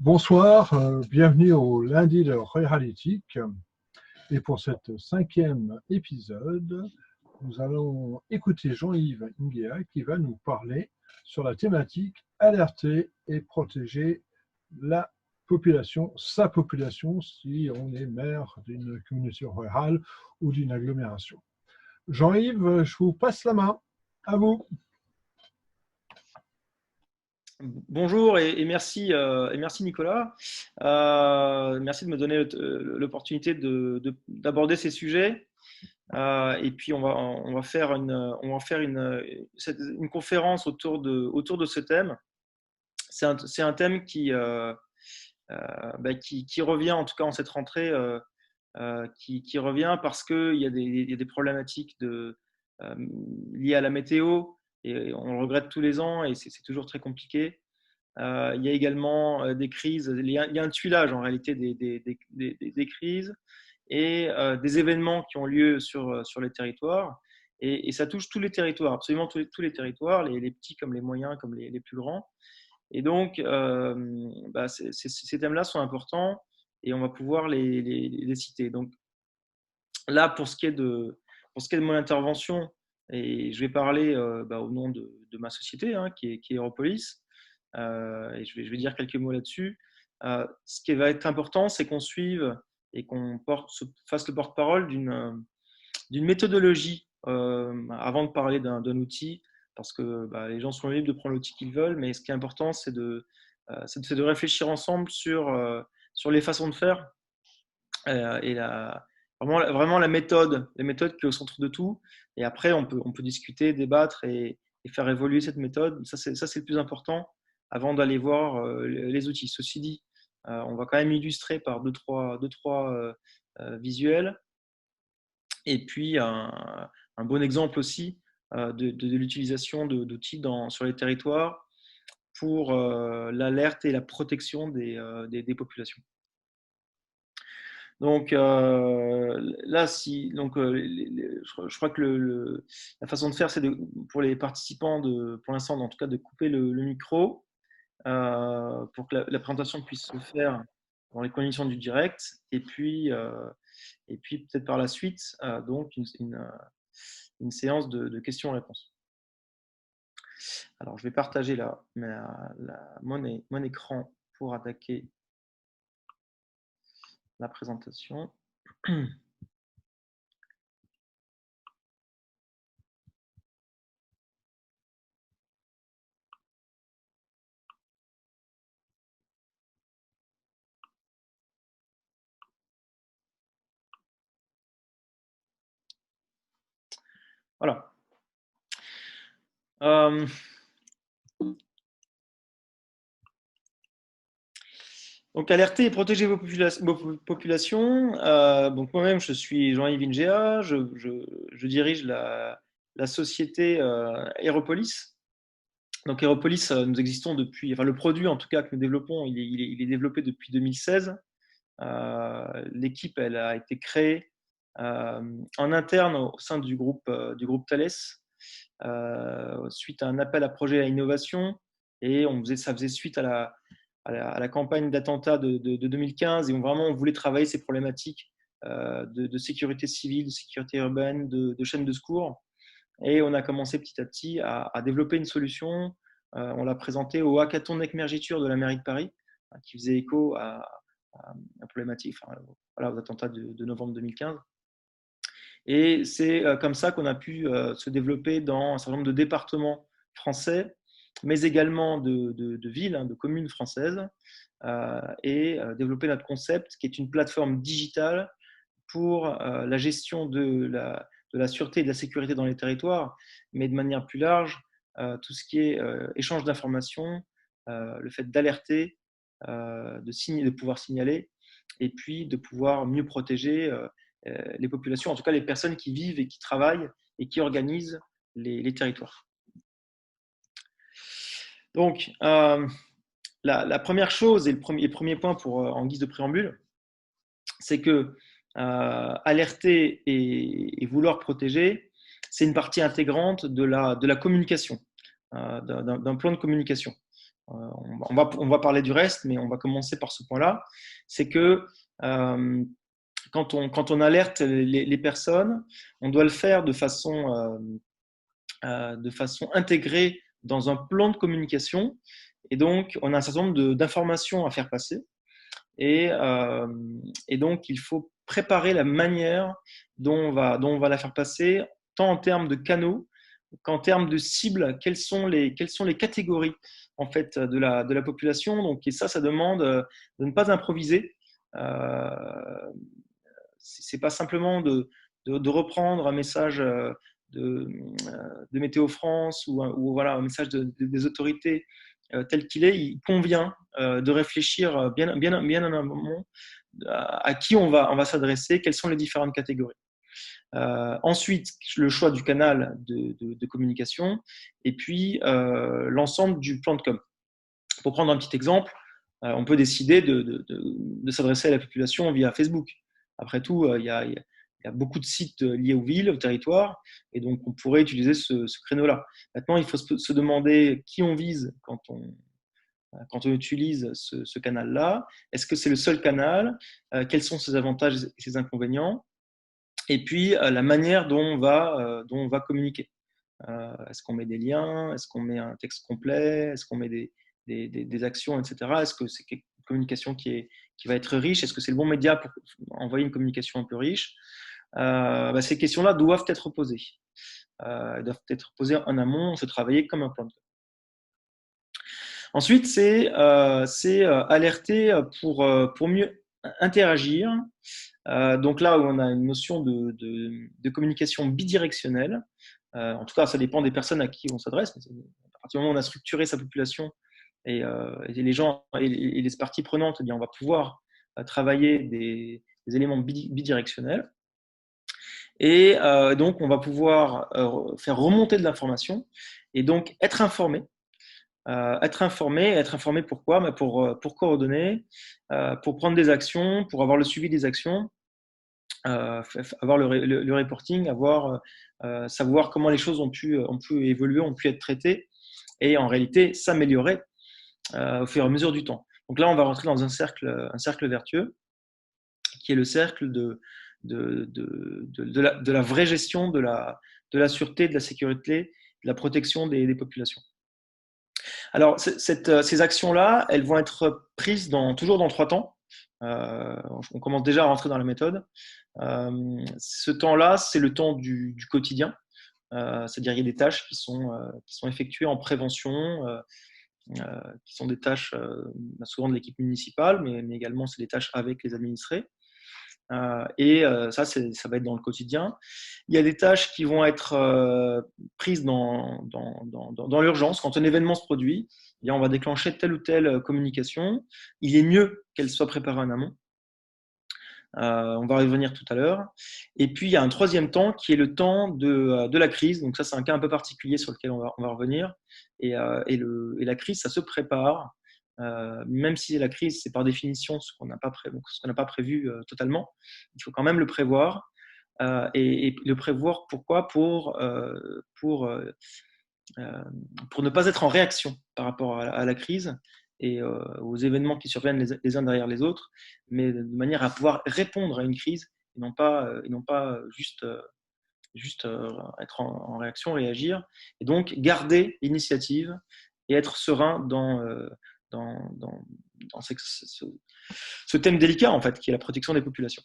Bonsoir, bienvenue au lundi de Ruralitique. Et pour cet cinquième épisode, nous allons écouter Jean-Yves Nguea qui va nous parler sur la thématique alerter et protéger la population, sa population, si on est maire d'une communauté rurale ou d'une agglomération. Jean-Yves, je vous passe la main. À vous. Bonjour et merci, Nicolas. Merci de me donner l'opportunité d'aborder ces sujets. Et puis on va faire une conférence autour de ce thème. C'est un thème qui revient en tout cas en cette rentrée, qui revient parce qu'il y a des problématiques liées à la météo et on le regrette tous les ans et c'est toujours très compliqué. Il y a également des crises, il y a un tuilage en réalité des crises et des événements qui ont lieu sur les territoires. Et ça touche tous les territoires, absolument tous les territoires, les petits comme les moyens, comme les plus grands. Et donc, ces thèmes-là sont importants et on va pouvoir les citer. Donc là, pour ce qui est de mon intervention, et je vais parler au nom de ma société, hein, qui est Aeropolis, et je vais dire quelques mots là-dessus. Ce qui va être important, c'est qu'on suive et qu'on fasse le porte-parole d'une méthodologie avant de parler d'un outil, parce que les gens sont libres de prendre l'outil qu'ils veulent, mais ce qui est important, c'est de réfléchir ensemble sur les façons de faire et vraiment la méthode, les méthodes qui est au centre de tout. Et après, on peut discuter, débattre et faire évoluer cette méthode. Ça, c'est le plus important avant d'aller voir les outils. Ceci dit, on va quand même illustrer par deux, trois visuels. Et puis, un bon exemple aussi de l'utilisation d'outils sur les territoires pour l'alerte et la protection des populations. Donc là, je crois que la façon de faire, c'est pour les participants, pour l'instant, en tout cas, de couper le micro pour que la présentation puisse se faire dans les conditions du direct. Et puis peut-être par la suite, donc une séance de questions-réponses. Alors, je vais partager mon écran pour attaquer la présentation. Voilà. Donc, alerter et protéger vos populations. Donc, moi-même, je suis Jean-Yves Nguea. Je dirige la société Aeropolis. Donc, Aeropolis, nous existons depuis, enfin, le produit en tout cas que nous développons, il est développé depuis 2016. L'équipe, elle a été créée en interne au sein du groupe Thales suite à un appel à projet à innovation. Et ça faisait suite à la campagne d'attentats de 2015 et vraiment on voulait travailler ces problématiques de sécurité civile, de sécurité urbaine, de chaîne de secours. Et on a commencé petit à petit à développer une solution. On l'a présentée au hackathon Necmergiture de la mairie de Paris, qui faisait écho à la problématique, aux attentats de novembre 2015. Et c'est comme ça qu'on a pu se développer dans un certain nombre de départements français, mais également de villes, de communes françaises, et développer notre concept qui est une plateforme digitale pour la gestion de la sûreté et de la sécurité dans les territoires, mais de manière plus large, tout ce qui est échange d'informations, le fait d'alerter, de pouvoir signaler, et puis de pouvoir mieux protéger les populations, en tout cas les personnes qui vivent et qui travaillent et qui organisent les territoires. Donc, la première chose et le premier point en guise de préambule, c'est que alerter et vouloir protéger, c'est une partie intégrante de la communication, d'un plan de communication. on va parler du reste, mais on va commencer par ce point-là. C'est que quand on alerte les personnes, on doit le faire de façon intégrée dans un plan de communication. Et donc, on a un certain nombre d'informations à faire passer. Et donc, il faut préparer la manière dont on va la faire passer, tant en termes de canaux qu'en termes de cibles. Quelles sont les catégories en fait, de la population. Donc, et ça demande de ne pas improviser. C'est pas simplement de reprendre un message de Météo France ou voilà, un message des autorités tel qu'il est. Il convient de réfléchir bien en amont à qui on va s'adresser, quelles sont les différentes catégories. Ensuite, le choix du canal de communication et puis l'ensemble du plan de com. Pour prendre un petit exemple, on peut décider de s'adresser à la population via Facebook. Après tout, il y a beaucoup de sites liés aux villes, au territoire, et donc on pourrait utiliser ce créneau-là. Maintenant, il faut se demander qui on vise quand on utilise ce canal-là. Est-ce que c'est le seul canal? Quels sont ses avantages et ses inconvénients? Et puis, la manière dont on va communiquer. Est-ce qu'on met des liens? Est-ce qu'on met un texte complet? Est-ce qu'on met des actions, etc. Est-ce que c'est une communication qui va être riche? Est-ce que c'est le bon média pour envoyer une communication un peu riche? Ces questions-là doivent être posées. Elles doivent être posées en amont, on se travailler comme un plan de com. Ensuite, c'est alerter pour mieux interagir. Donc là où on a une notion de communication bidirectionnelle, en tout cas ça dépend des personnes à qui on s'adresse, mais à partir du moment où on a structuré sa population et les gens et les parties prenantes, eh bien, on va pouvoir travailler des éléments bidirectionnels. Et donc, on va pouvoir faire remonter de l'information et donc être informé. Être informé pourquoi? Pour coordonner, pour prendre des actions, pour avoir le suivi des actions, avoir le reporting, savoir comment les choses ont pu évoluer, ont pu être traitées et en réalité s'améliorer au fur et à mesure du temps. Donc là, on va rentrer dans un cercle vertueux qui est le cercle de la vraie gestion de la sûreté, de la sécurité, de la protection des populations. Alors, ces actions-là, elles vont être prises toujours dans 3 temps. On commence déjà à rentrer dans la méthode. Ce temps-là, c'est le temps du quotidien. C'est-à-dire qu'il y a des tâches qui sont effectuées en prévention, qui sont des tâches souvent de l'équipe municipale, mais également c'est des tâches avec les administrés. Ça va être dans le quotidien. Il y a des tâches qui vont être prises dans l'urgence. Quand un événement se produit, eh bien, on va déclencher telle ou telle communication. Il est mieux qu'elle soit préparée en amont. On va y revenir tout à l'heure. Et puis, il y a un troisième temps qui est le temps de la crise. Donc ça, c'est un cas un peu particulier sur lequel on va revenir. Et la crise, ça se prépare. Même si la crise, c'est par définition ce qu'on n'a pas prévu totalement, il faut quand même le prévoir. Et le prévoir, pourquoi? Pour ne pas être en réaction par rapport à la crise et aux événements qui surviennent les uns derrière les autres, mais de manière à pouvoir répondre à une crise et non pas juste être en réaction, réagir, et donc garder l'initiative et être serein dans ce thème délicat, en fait, qui est la protection des populations.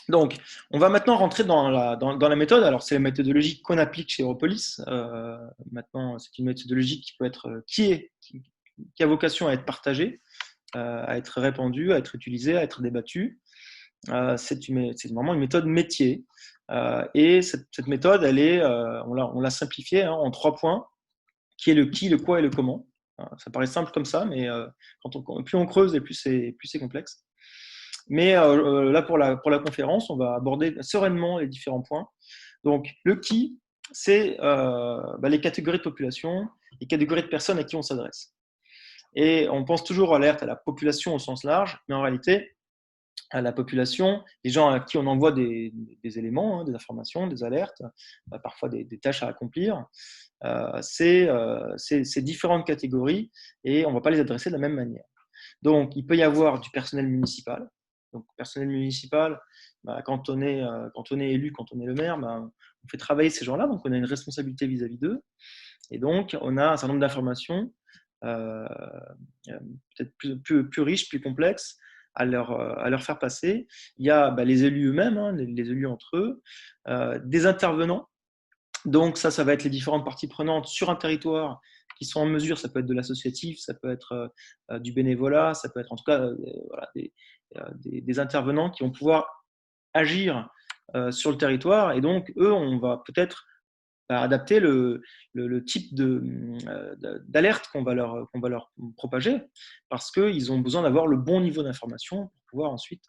Donc, on va maintenant rentrer dans la méthode. Alors, c'est la méthodologie qu'on applique chez Europolis. Maintenant, c'est une méthodologie qui a vocation à être partagée, à être répandue, à être utilisée, à être débattue. C'est vraiment une méthode métier. Et cette méthode, on l'a simplifiée en 3 points, qui est le qui, le quoi et le comment. Ça paraît simple comme ça, mais plus on creuse et plus c'est complexe. Mais là, pour la conférence, on va aborder sereinement les différents points. Donc, le qui, c'est les catégories de population, les catégories de personnes à qui on s'adresse. Et on pense toujours à l'alerte à la population au sens large, mais en réalité, à la population, les gens à qui on envoie des éléments, des informations, des alertes, parfois des tâches à accomplir. C'est différentes catégories et on ne va pas les adresser de la même manière. Donc, il peut y avoir du personnel municipal. Donc, personnel municipal, quand on est élu, quand on est le maire, on fait travailler ces gens-là, donc on a une responsabilité vis-à-vis d'eux. Et donc, on a un certain nombre d'informations, peut-être plus riches, plus complexes, à leur faire passer. Il y a les élus eux-mêmes, les élus entre eux, des intervenants. Donc, ça va être les différentes parties prenantes sur un territoire qui sont en mesure, ça peut être de l'associatif, ça peut être du bénévolat, ça peut être en tout cas voilà, des intervenants qui vont pouvoir agir sur le territoire. Et donc, eux, on va peut-être adapter le type d'alerte qu'on va leur propager parce qu'ils ont besoin d'avoir le bon niveau d'information pour pouvoir ensuite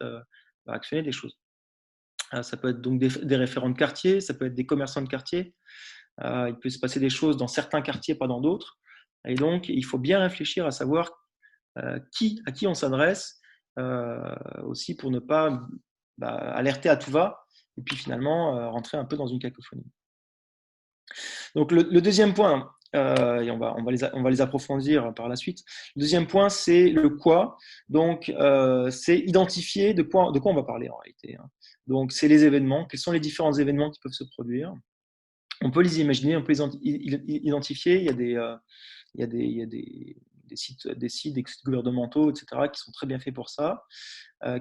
actionner des choses. Ça peut être donc des référents de quartier, ça peut être des commerçants de quartier. Il peut se passer des choses dans certains quartiers, pas dans d'autres. Et donc, il faut bien réfléchir à savoir à qui on s'adresse aussi pour ne pas alerter à tout va et puis finalement rentrer un peu dans une cacophonie. Donc, le deuxième point, et on va les approfondir par la suite. Le deuxième point, c'est le quoi. Donc, c'est identifier de quoi on va parler en réalité. Donc, c'est les événements. Quels sont les différents événements qui peuvent se produire? On peut les imaginer, on peut les identifier. Il y a des sites gouvernementaux, etc., qui sont très bien faits pour ça.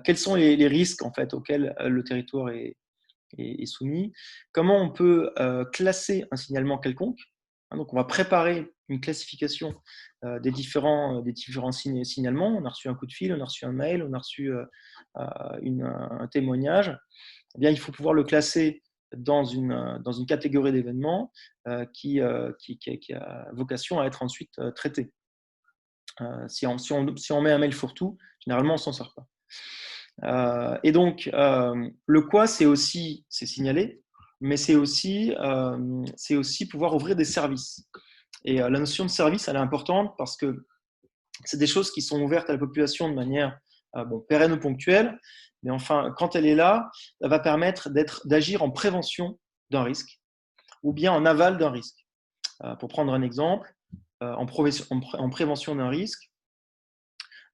Quels sont les risques en fait auxquels le territoire est soumis? Comment on peut classer un signalement quelconque? Donc, on va préparer une classification des différents signalements. On a reçu un coup de fil, on a reçu un mail, on a reçu un témoignage. Eh bien, il faut pouvoir le classer dans une catégorie d'événements qui a vocation à être ensuite traité. Si on met un mail fourre-tout, généralement, on ne s'en sort pas. Et donc, le quoi, c'est signaler, mais c'est aussi pouvoir ouvrir des services. Et la notion de service, elle est importante parce que c'est des choses qui sont ouvertes à la population de manière pérenne ou ponctuelle, mais enfin, quand elle est là, elle va permettre d'agir en prévention d'un risque ou bien en aval d'un risque. Pour prendre un exemple, en prévention d'un risque,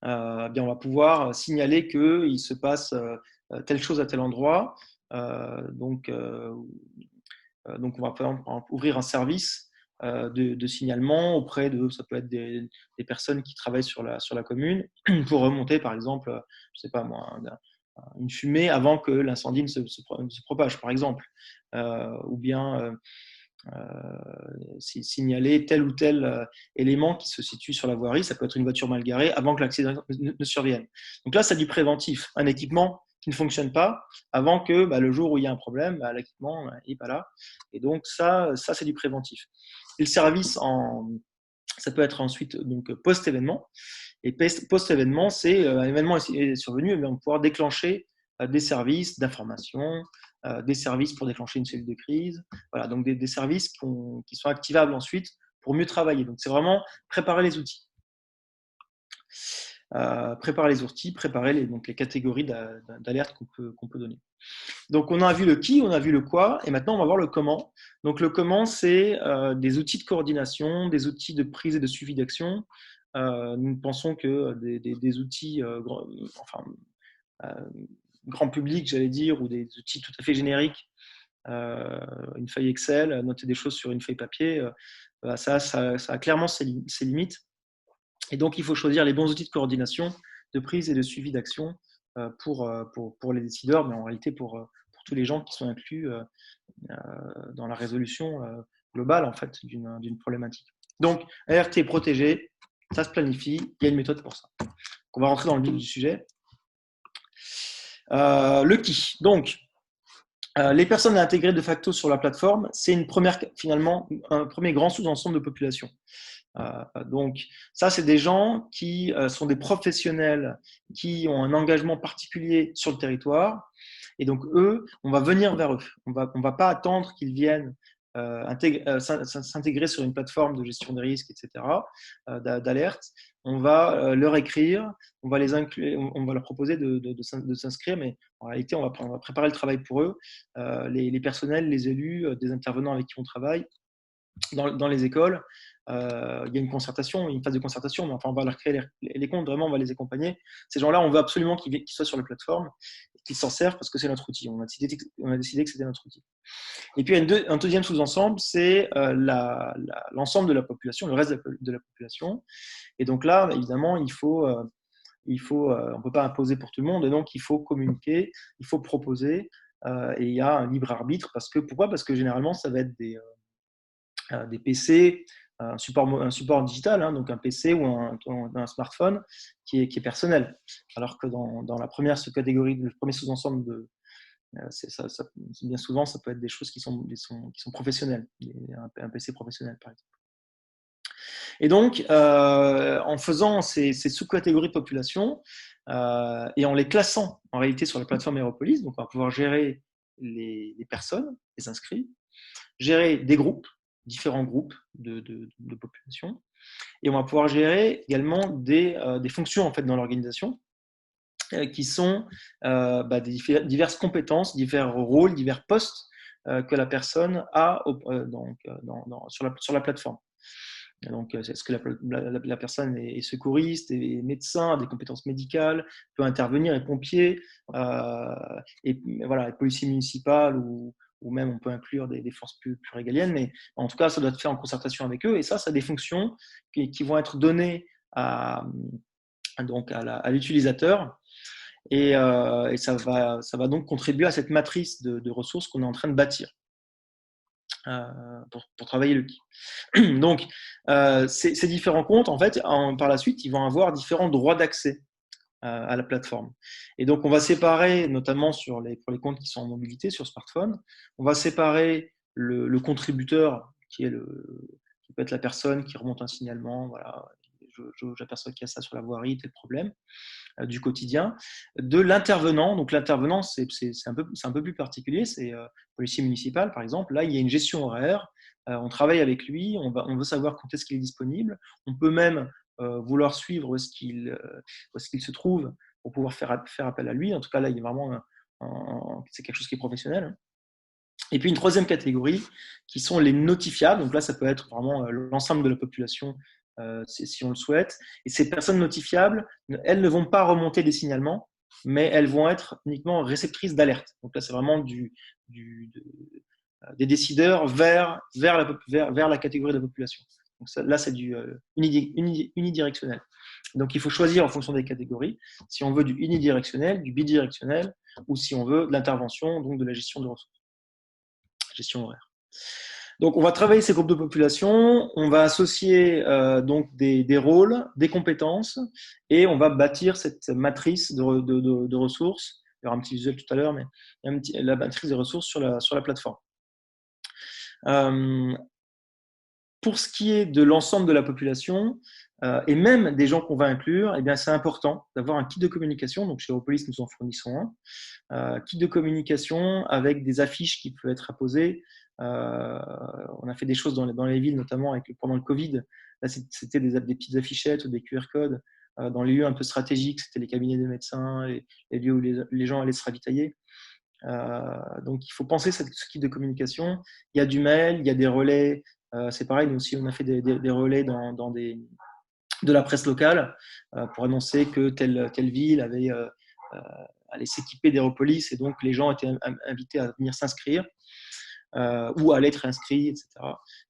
bien, on va pouvoir signaler qu'il se passe telle chose à tel endroit. Donc, on va par exemple ouvrir un service de signalement auprès ça peut être des personnes qui travaillent sur la commune pour remonter, par exemple, je sais pas moi, une fumée avant que l'incendie ne se propage, par exemple, ou bien signaler tel ou tel élément qui se situe sur la voirie. Ça peut être une voiture mal garée avant que l'accident ne survienne. Donc là, c'est du préventif. Un équipement qui ne fonctionne pas avant que le jour où il y a un problème, l'équipement n'est pas là. Et donc ça c'est du préventif. Et le service, ça peut être ensuite donc post-événement. Et post-événement, c'est un événement est survenu, on va pouvoir déclencher des services d'information, des services pour déclencher une cellule de crise. Voilà, donc des services qui sont activables ensuite pour mieux travailler. Donc, c'est vraiment préparer les outils. Préparer les catégories d'alerte qu'on peut donner. Donc, on a vu le qui, on a vu le quoi, et maintenant, on va voir le comment. Donc, le comment, c'est des outils de coordination, des outils de prise et de suivi d'action. Nous pensons que des outils grand public, j'allais dire, ou des outils tout à fait génériques, une feuille Excel, noter des choses sur une feuille papier, ça a clairement ses limites. Et donc, il faut choisir les bons outils de coordination, de prise et de suivi d'action pour les décideurs, mais en réalité pour tous les gens qui sont inclus dans la résolution globale en fait, d'une problématique. Donc, ART protégé, ça se planifie, il y a une méthode pour ça. Donc, on va rentrer dans le vif du sujet. Le qui. Donc, les personnes à intégrer de facto sur la plateforme, c'est finalement un premier grand sous-ensemble de population. Donc, ça, c'est des gens qui sont des professionnels qui ont un engagement particulier sur le territoire. Et donc, eux, on va venir vers eux. On va pas attendre qu'ils viennent s'intégrer sur une plateforme de gestion des risques, etc., d'alerte. on va leur écrire, on va les inclure, on va leur proposer de s'inscrire, mais en réalité, on va préparer le travail pour eux, les personnels, les élus, des intervenants avec qui on travaille dans les écoles. Il y a une concertation, une phase de concertation, mais enfin, on va leur créer les comptes, vraiment, on va les accompagner. Ces gens-là, on veut absolument qu'ils soient sur la plateforme, qu'ils s'en servent parce que c'est notre outil. On a décidé que c'était notre outil. Et puis, il y a un deuxième sous-ensemble, c'est l'ensemble de la population, le reste de la population. Et donc là, évidemment, on ne peut pas imposer pour tout le monde, et donc il faut communiquer, il faut proposer, et il y a un libre arbitre. Pourquoi ? Parce que généralement, ça va être des PC, un support digital, hein, donc un PC ou un smartphone qui est personnel. Alors que dans la première catégorie, le premier sous-ensemble bien souvent, ça peut être des choses qui sont professionnelles, un PC professionnel par exemple. Et donc, en faisant ces sous-catégories de population et en les classant en réalité sur la plateforme Aeropolis, donc on va pouvoir gérer les personnes, les inscrits, gérer des groupes, différents groupes de population, et on va pouvoir gérer également des fonctions en fait dans l'organisation qui sont des diverses compétences, divers rôles, divers postes que la personne a sur la plateforme. Donc, est-ce que la personne est secouriste, est médecin, a des compétences médicales, peut intervenir, est pompier, et voilà, est policier municipal ou même on peut inclure des forces plus régaliennes, mais en tout cas, ça doit être fait en concertation avec eux. Et ça a des fonctions qui vont être données à l'utilisateur. Et ça va donc contribuer à cette matrice de ressources qu'on est en train de bâtir pour travailler le qui. Donc, ces différents comptes, en fait, par la suite, ils vont avoir différents droits d'accès à la plateforme. Et donc, on va séparer, notamment pour les comptes qui sont en mobilité sur smartphone, on va séparer le contributeur qui peut être la personne qui remonte un signalement, voilà, j'aperçois qu'il y a ça sur la voirie, tel problème du quotidien, de l'intervenant. Donc l'intervenant, c'est un peu plus particulier, c'est policier municipal par exemple. Là, il y a une gestion horaire, on travaille avec lui, on veut savoir quand est-ce qu'il est disponible, on peut même vouloir suivre où est-ce qu'il se trouve pour pouvoir faire appel à lui. En tout cas, là, il y a vraiment c'est quelque chose qui est professionnel. Et puis une troisième catégorie qui sont les notifiables. Donc là, ça peut être vraiment l'ensemble de la population si on le souhaite. Et ces personnes notifiables, elles ne vont pas remonter des signalements, mais elles vont être uniquement réceptrices d'alerte. Donc là, c'est vraiment des décideurs vers la catégorie de la population. Donc là, c'est du unidirectionnel. Donc il faut choisir en fonction des catégories, si on veut du unidirectionnel, du bidirectionnel, ou si on veut de l'intervention, donc de la gestion de ressources, gestion horaire. Donc, on va travailler ces groupes de population, on va associer donc des rôles, des compétences, et on va bâtir cette matrice de ressources. Il y aura un petit visuel tout à l'heure, mais la matrice des ressources sur la plateforme. Pour ce qui est de l'ensemble de la population, et même des gens qu'on va inclure, eh bien, c'est important d'avoir un kit de communication. Donc, chez Aeropolis, nous en fournissons un. Kit de communication avec des affiches qui peuvent être apposées. On a fait des choses dans les villes, notamment pendant le Covid. Là, c'était des petites affichettes ou des QR codes dans les lieux un peu stratégiques. C'était les cabinets des médecins, les lieux où les gens allaient se ravitailler. Donc, il faut penser ce kit de communication. Il y a du mail, il y a des relais. C'est pareil, nous aussi, on a fait des relais de la presse locale pour annoncer que telle ville allait s'équiper d'Aeropolis et donc les gens étaient invités à venir s'inscrire ou à être inscrits, etc.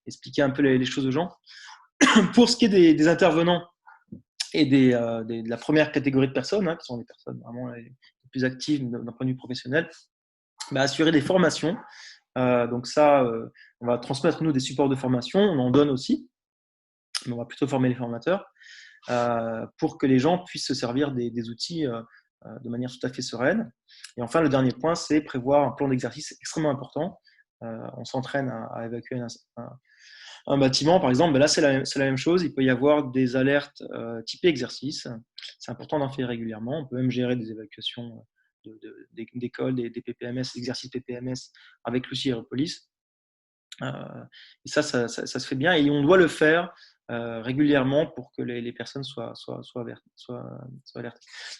Expliquer un peu les choses aux gens. Pour ce qui est des intervenants et de la première catégorie de personnes, qui sont les personnes vraiment les plus actives d'un point de vue professionnel, assurer des formations. Donc ça, on va transmettre nous des supports de formation, on en donne aussi, mais on va plutôt former les formateurs pour que les gens puissent se servir des outils de manière tout à fait sereine. Et enfin, le dernier point, c'est prévoir un plan d'exercice extrêmement important. On s'entraîne à évacuer un bâtiment, par exemple. Là, c'est la même chose. Il peut y avoir des alertes typées exercice. C'est important d'en faire régulièrement. On peut même gérer des évacuations d'écoles, des PPMS, exercices PPMS avec l'outil Aeropolis. Et ça se fait bien et on doit le faire régulièrement pour que les personnes soient alertées.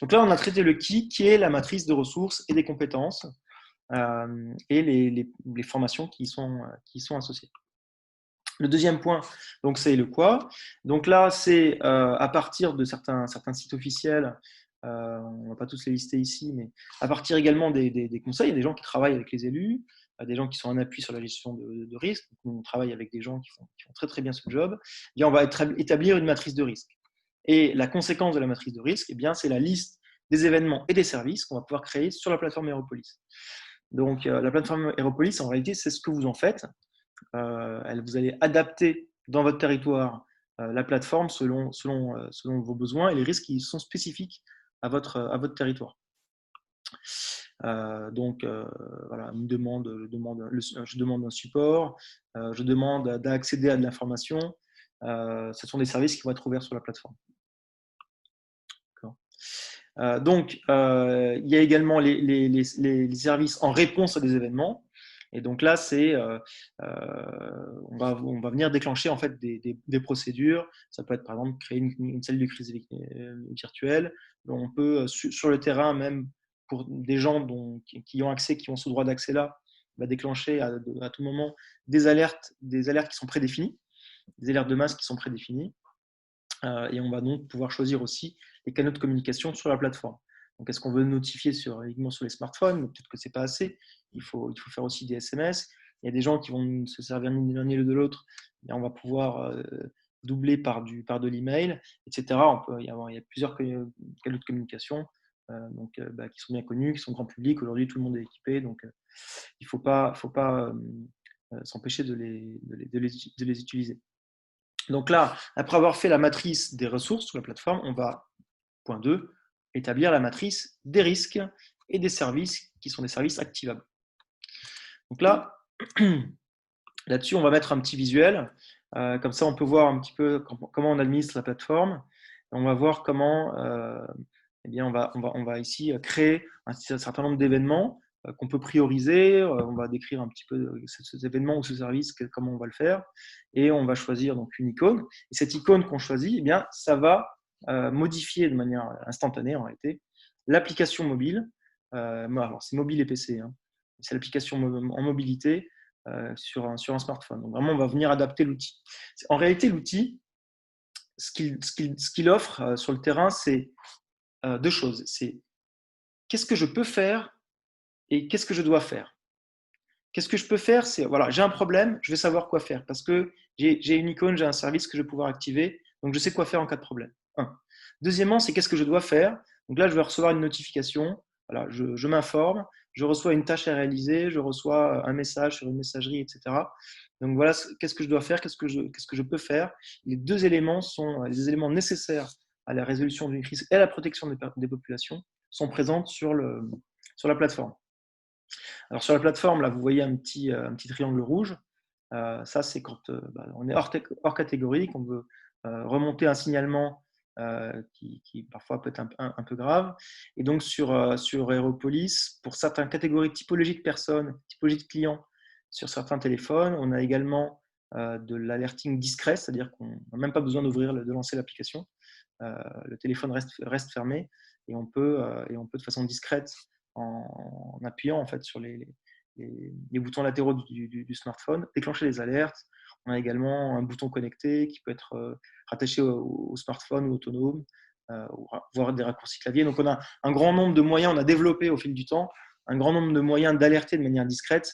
Donc là, on a traité le qui est la matrice de ressources et des compétences et les formations qui y sont associées. Le deuxième point, donc c'est le quoi. Donc là, c'est à partir de certains sites officiels, on ne va pas tous les lister ici, mais à partir également des conseils, il y a des gens qui travaillent avec les élus, des gens qui sont en appui sur la gestion de risques. Donc, on travaille avec des gens qui font très très bien ce job. Et bien, on va établir une matrice de risque. Et la conséquence de la matrice de risque, eh bien, c'est la liste des événements et des services qu'on va pouvoir créer sur la plateforme Aeropolis. Donc, la plateforme Aeropolis, en réalité, c'est ce que vous en faites. Vous allez adapter dans votre territoire la plateforme selon vos besoins et les risques qui sont spécifiques à votre territoire. Donc, voilà, je demande un support, je demande d'accéder à de l'information. Ce sont des services qui vont être ouverts sur la plateforme. Donc, il y a également les services en réponse à des événements. Et donc là, on va venir déclencher en fait des procédures. Ça peut être par exemple créer une cellule de crise virtuelle. On peut sur le terrain, même pour des gens qui ont accès, qui ont ce droit d'accès là, va déclencher à tout moment des alertes qui sont prédéfinies, des alertes de masse qui sont prédéfinies. Et on va donc pouvoir choisir aussi les canaux de communication sur la plateforme. Donc, est-ce qu'on veut notifier uniquement sur les smartphones? Peut-être que ce n'est pas assez. Il faut faire aussi des SMS. Il y a des gens qui vont se servir ni l'un ni de l'autre. On va pouvoir doubler par de l'email, etc. Il y a plusieurs canaux de communication qui sont bien connus, qui sont grand public. Aujourd'hui, tout le monde est équipé. Donc, il ne faut pas s'empêcher de les utiliser. Donc là, après avoir fait la matrice des ressources sur la plateforme, on va, point 2, établir la matrice des risques et des services qui sont des services activables. Donc là, là-dessus, on va mettre un petit visuel. Comme ça, on peut voir un petit peu comment on administre la plateforme. On va voir comment on va ici créer un certain nombre d'événements qu'on peut prioriser. On va décrire un petit peu ces événements ou ce service, comment on va le faire. Et on va choisir donc une icône. Et cette icône qu'on choisit, eh bien, ça va modifier de manière instantanée en réalité l'application mobile. Alors, c'est mobile et PC. Hein. C'est l'application en mobilité sur un smartphone. Donc vraiment, on va venir adapter l'outil. En réalité, l'outil, ce qu'il offre sur le terrain, c'est deux choses. C'est qu'est-ce que je peux faire et qu'est-ce que je dois faire. Qu'est-ce que je peux faire? C'est voilà, j'ai un problème, je vais savoir quoi faire parce que j'ai une icône, j'ai un service que je vais pouvoir activer, donc je sais quoi faire en cas de problème. Deuxièmement, c'est qu'est-ce que je dois faire? Donc là, je vais recevoir une notification. Voilà, je m'informe, je reçois une tâche à réaliser, je reçois un message sur une messagerie, etc. Donc voilà, qu'est-ce que je dois faire, qu'est-ce que je peux faire. Les deux éléments sont les éléments nécessaires à la résolution d'une crise et à la protection des populations sont présentes sur la plateforme. Alors sur la plateforme, là, vous voyez un petit triangle rouge. Ça, c'est quand on est hors catégorie, qu'on veut remonter un signalement qui parfois peut être un peu grave. Et donc sur Aeropolis, pour certaines catégories typologies de personnes, typologies de clients sur certains téléphones, on a également de l'alerting discret, c'est-à-dire qu'on n'a même pas besoin de lancer l'application. Le téléphone reste fermé et on peut de façon discrète, en appuyant en fait sur les boutons latéraux du smartphone, déclencher les alertes. On a également un bouton connecté qui peut être rattaché au smartphone ou autonome, voire des raccourcis clavier. Donc on a un grand nombre de moyens, on a développé au fil du temps un grand nombre de moyens d'alerter de manière discrète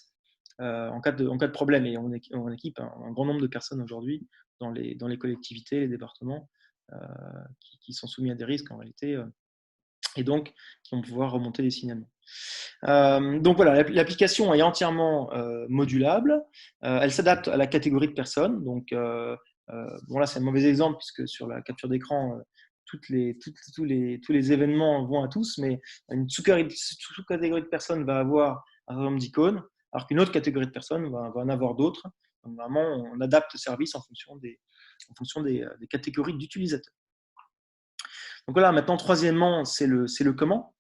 en cas de problème. Et on équipe un grand nombre de personnes aujourd'hui dans les collectivités, les départements qui sont soumis à des risques en réalité et donc qui vont pouvoir remonter les signalements. Donc voilà, l'application est entièrement modulable. Elle s'adapte à la catégorie de personnes. Donc bon là c'est un mauvais exemple puisque sur la capture d'écran tous les événements vont à tous, mais une sous-catégorie de personnes va avoir un certain nombre d'icônes, alors qu'une autre catégorie de personnes va en avoir d'autres. Donc vraiment, on adapte le service en fonction des catégories d'utilisateurs. Donc voilà, maintenant, troisièmement, c'est le comment.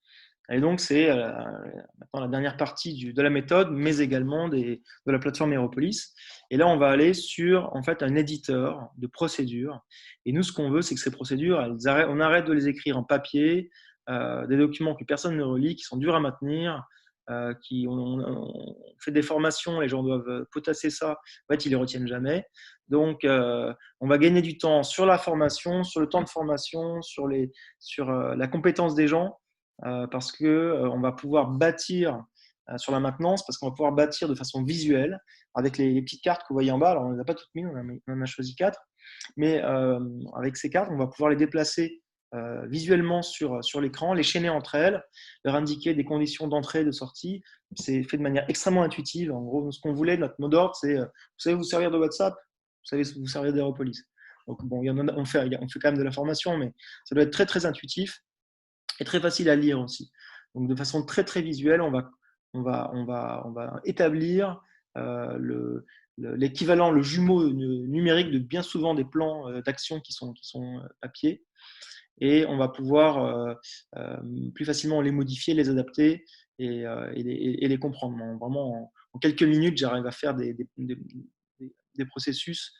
Et donc, c'est maintenant la dernière partie de la méthode, mais également de la plateforme Aeropolis. Et là, on va aller sur en fait, un éditeur de procédures. Et nous, ce qu'on veut, c'est que ces procédures, on arrête de les écrire en papier, des documents que personne ne relit, qui sont durs à maintenir, on fait des formations, les gens doivent potasser ça, en fait, ils ne les retiennent jamais. Donc, on va gagner du temps sur la formation, sur le temps de formation, sur la compétence des gens, parce qu'on va pouvoir bâtir sur la maintenance, parce qu'on va pouvoir bâtir de façon visuelle avec les petites cartes que vous voyez en bas. Alors, on ne les a pas toutes mises, on en a choisi 4, mais avec ces cartes, on va pouvoir les déplacer visuellement sur l'écran, les chaîner entre elles, leur indiquer des conditions d'entrée et de sortie. C'est fait de manière extrêmement intuitive. En gros, ce qu'on voulait, notre mot d'ordre, c'est vous savez vous servir de WhatsApp, vous savez vous servir d'Aeropolis. Donc, bon, on fait quand même de la formation, mais ça doit être très, très intuitif et très facile à lire aussi. Donc, de façon très, très visuelle, on va établir l'équivalent, le jumeau numérique de bien souvent des plans d'action qui sont papier. Et on va pouvoir plus facilement les modifier, les adapter et les comprendre. Vraiment, en quelques minutes, j'arrive à faire des processus,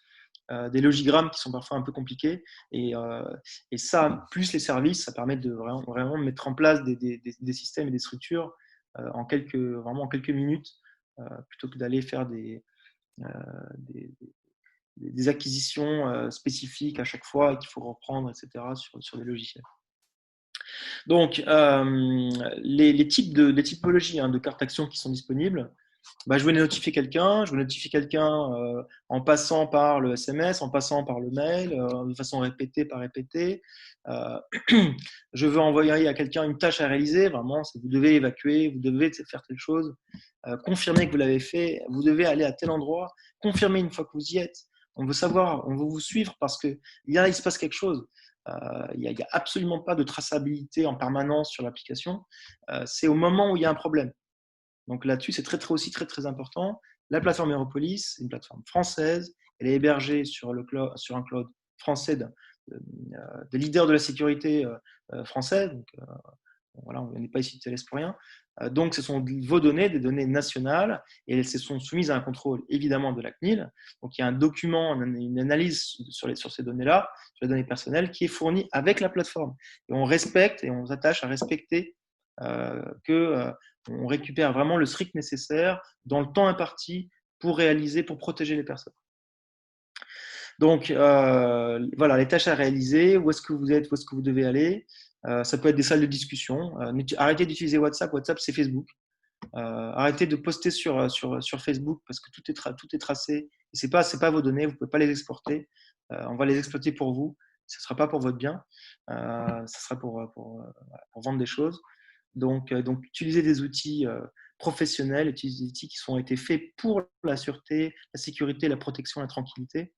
des logigrammes qui sont parfois un peu compliqués. Et ça, plus les services, ça permet de vraiment mettre en place des systèmes et des structures vraiment en quelques minutes, plutôt que d'aller faire des acquisitions spécifiques à chaque fois et qu'il faut reprendre, etc., sur des logiciels. Donc, les typologies de cartes actions qui sont disponibles, je vais notifier quelqu'un. Je vais notifier quelqu'un en passant par le SMS, en passant par le mail, de façon répétée par répétée. Je veux envoyer à quelqu'un une tâche à réaliser. Vraiment, vous devez évacuer, vous devez faire telle chose, confirmer que vous l'avez fait, vous devez aller à tel endroit, confirmer une fois que vous y êtes. On veut savoir, on veut vous suivre parce que là, il se passe quelque chose. Il n'y a absolument pas de traçabilité en permanence sur l'application. C'est au moment où il y a un problème. Donc là-dessus, c'est aussi très, très important. La plateforme Aeropolis, c'est une plateforme française. Elle est hébergée sur un cloud français des leaders de la sécurité français. Donc, voilà, on n'est pas ici de Thales pour rien. Donc, ce sont vos données, des données nationales, et elles se sont soumises à un contrôle évidemment de la CNIL. Donc, il y a un document, une analyse sur ces données-là, sur les données personnelles, qui est fournie avec la plateforme. Et on respecte et on s'attache à respecter qu'on récupère vraiment le strict nécessaire dans le temps imparti pour protéger les personnes. Donc, voilà, les tâches à réaliser, où est-ce que vous êtes, où est-ce que vous devez aller. Ça peut être des salles de discussion. Arrêtez d'utiliser WhatsApp. WhatsApp, c'est Facebook. Arrêtez de poster sur Facebook parce que tout est tracé. Ce n'est pas vos données, vous ne pouvez pas les exporter. On va les exploiter pour vous. Ce ne sera pas pour votre bien. Ce sera pour vendre des choses. Donc, utilisez des outils professionnels, utilisez des outils qui ont été faits pour la sûreté, la sécurité, la protection, la tranquillité.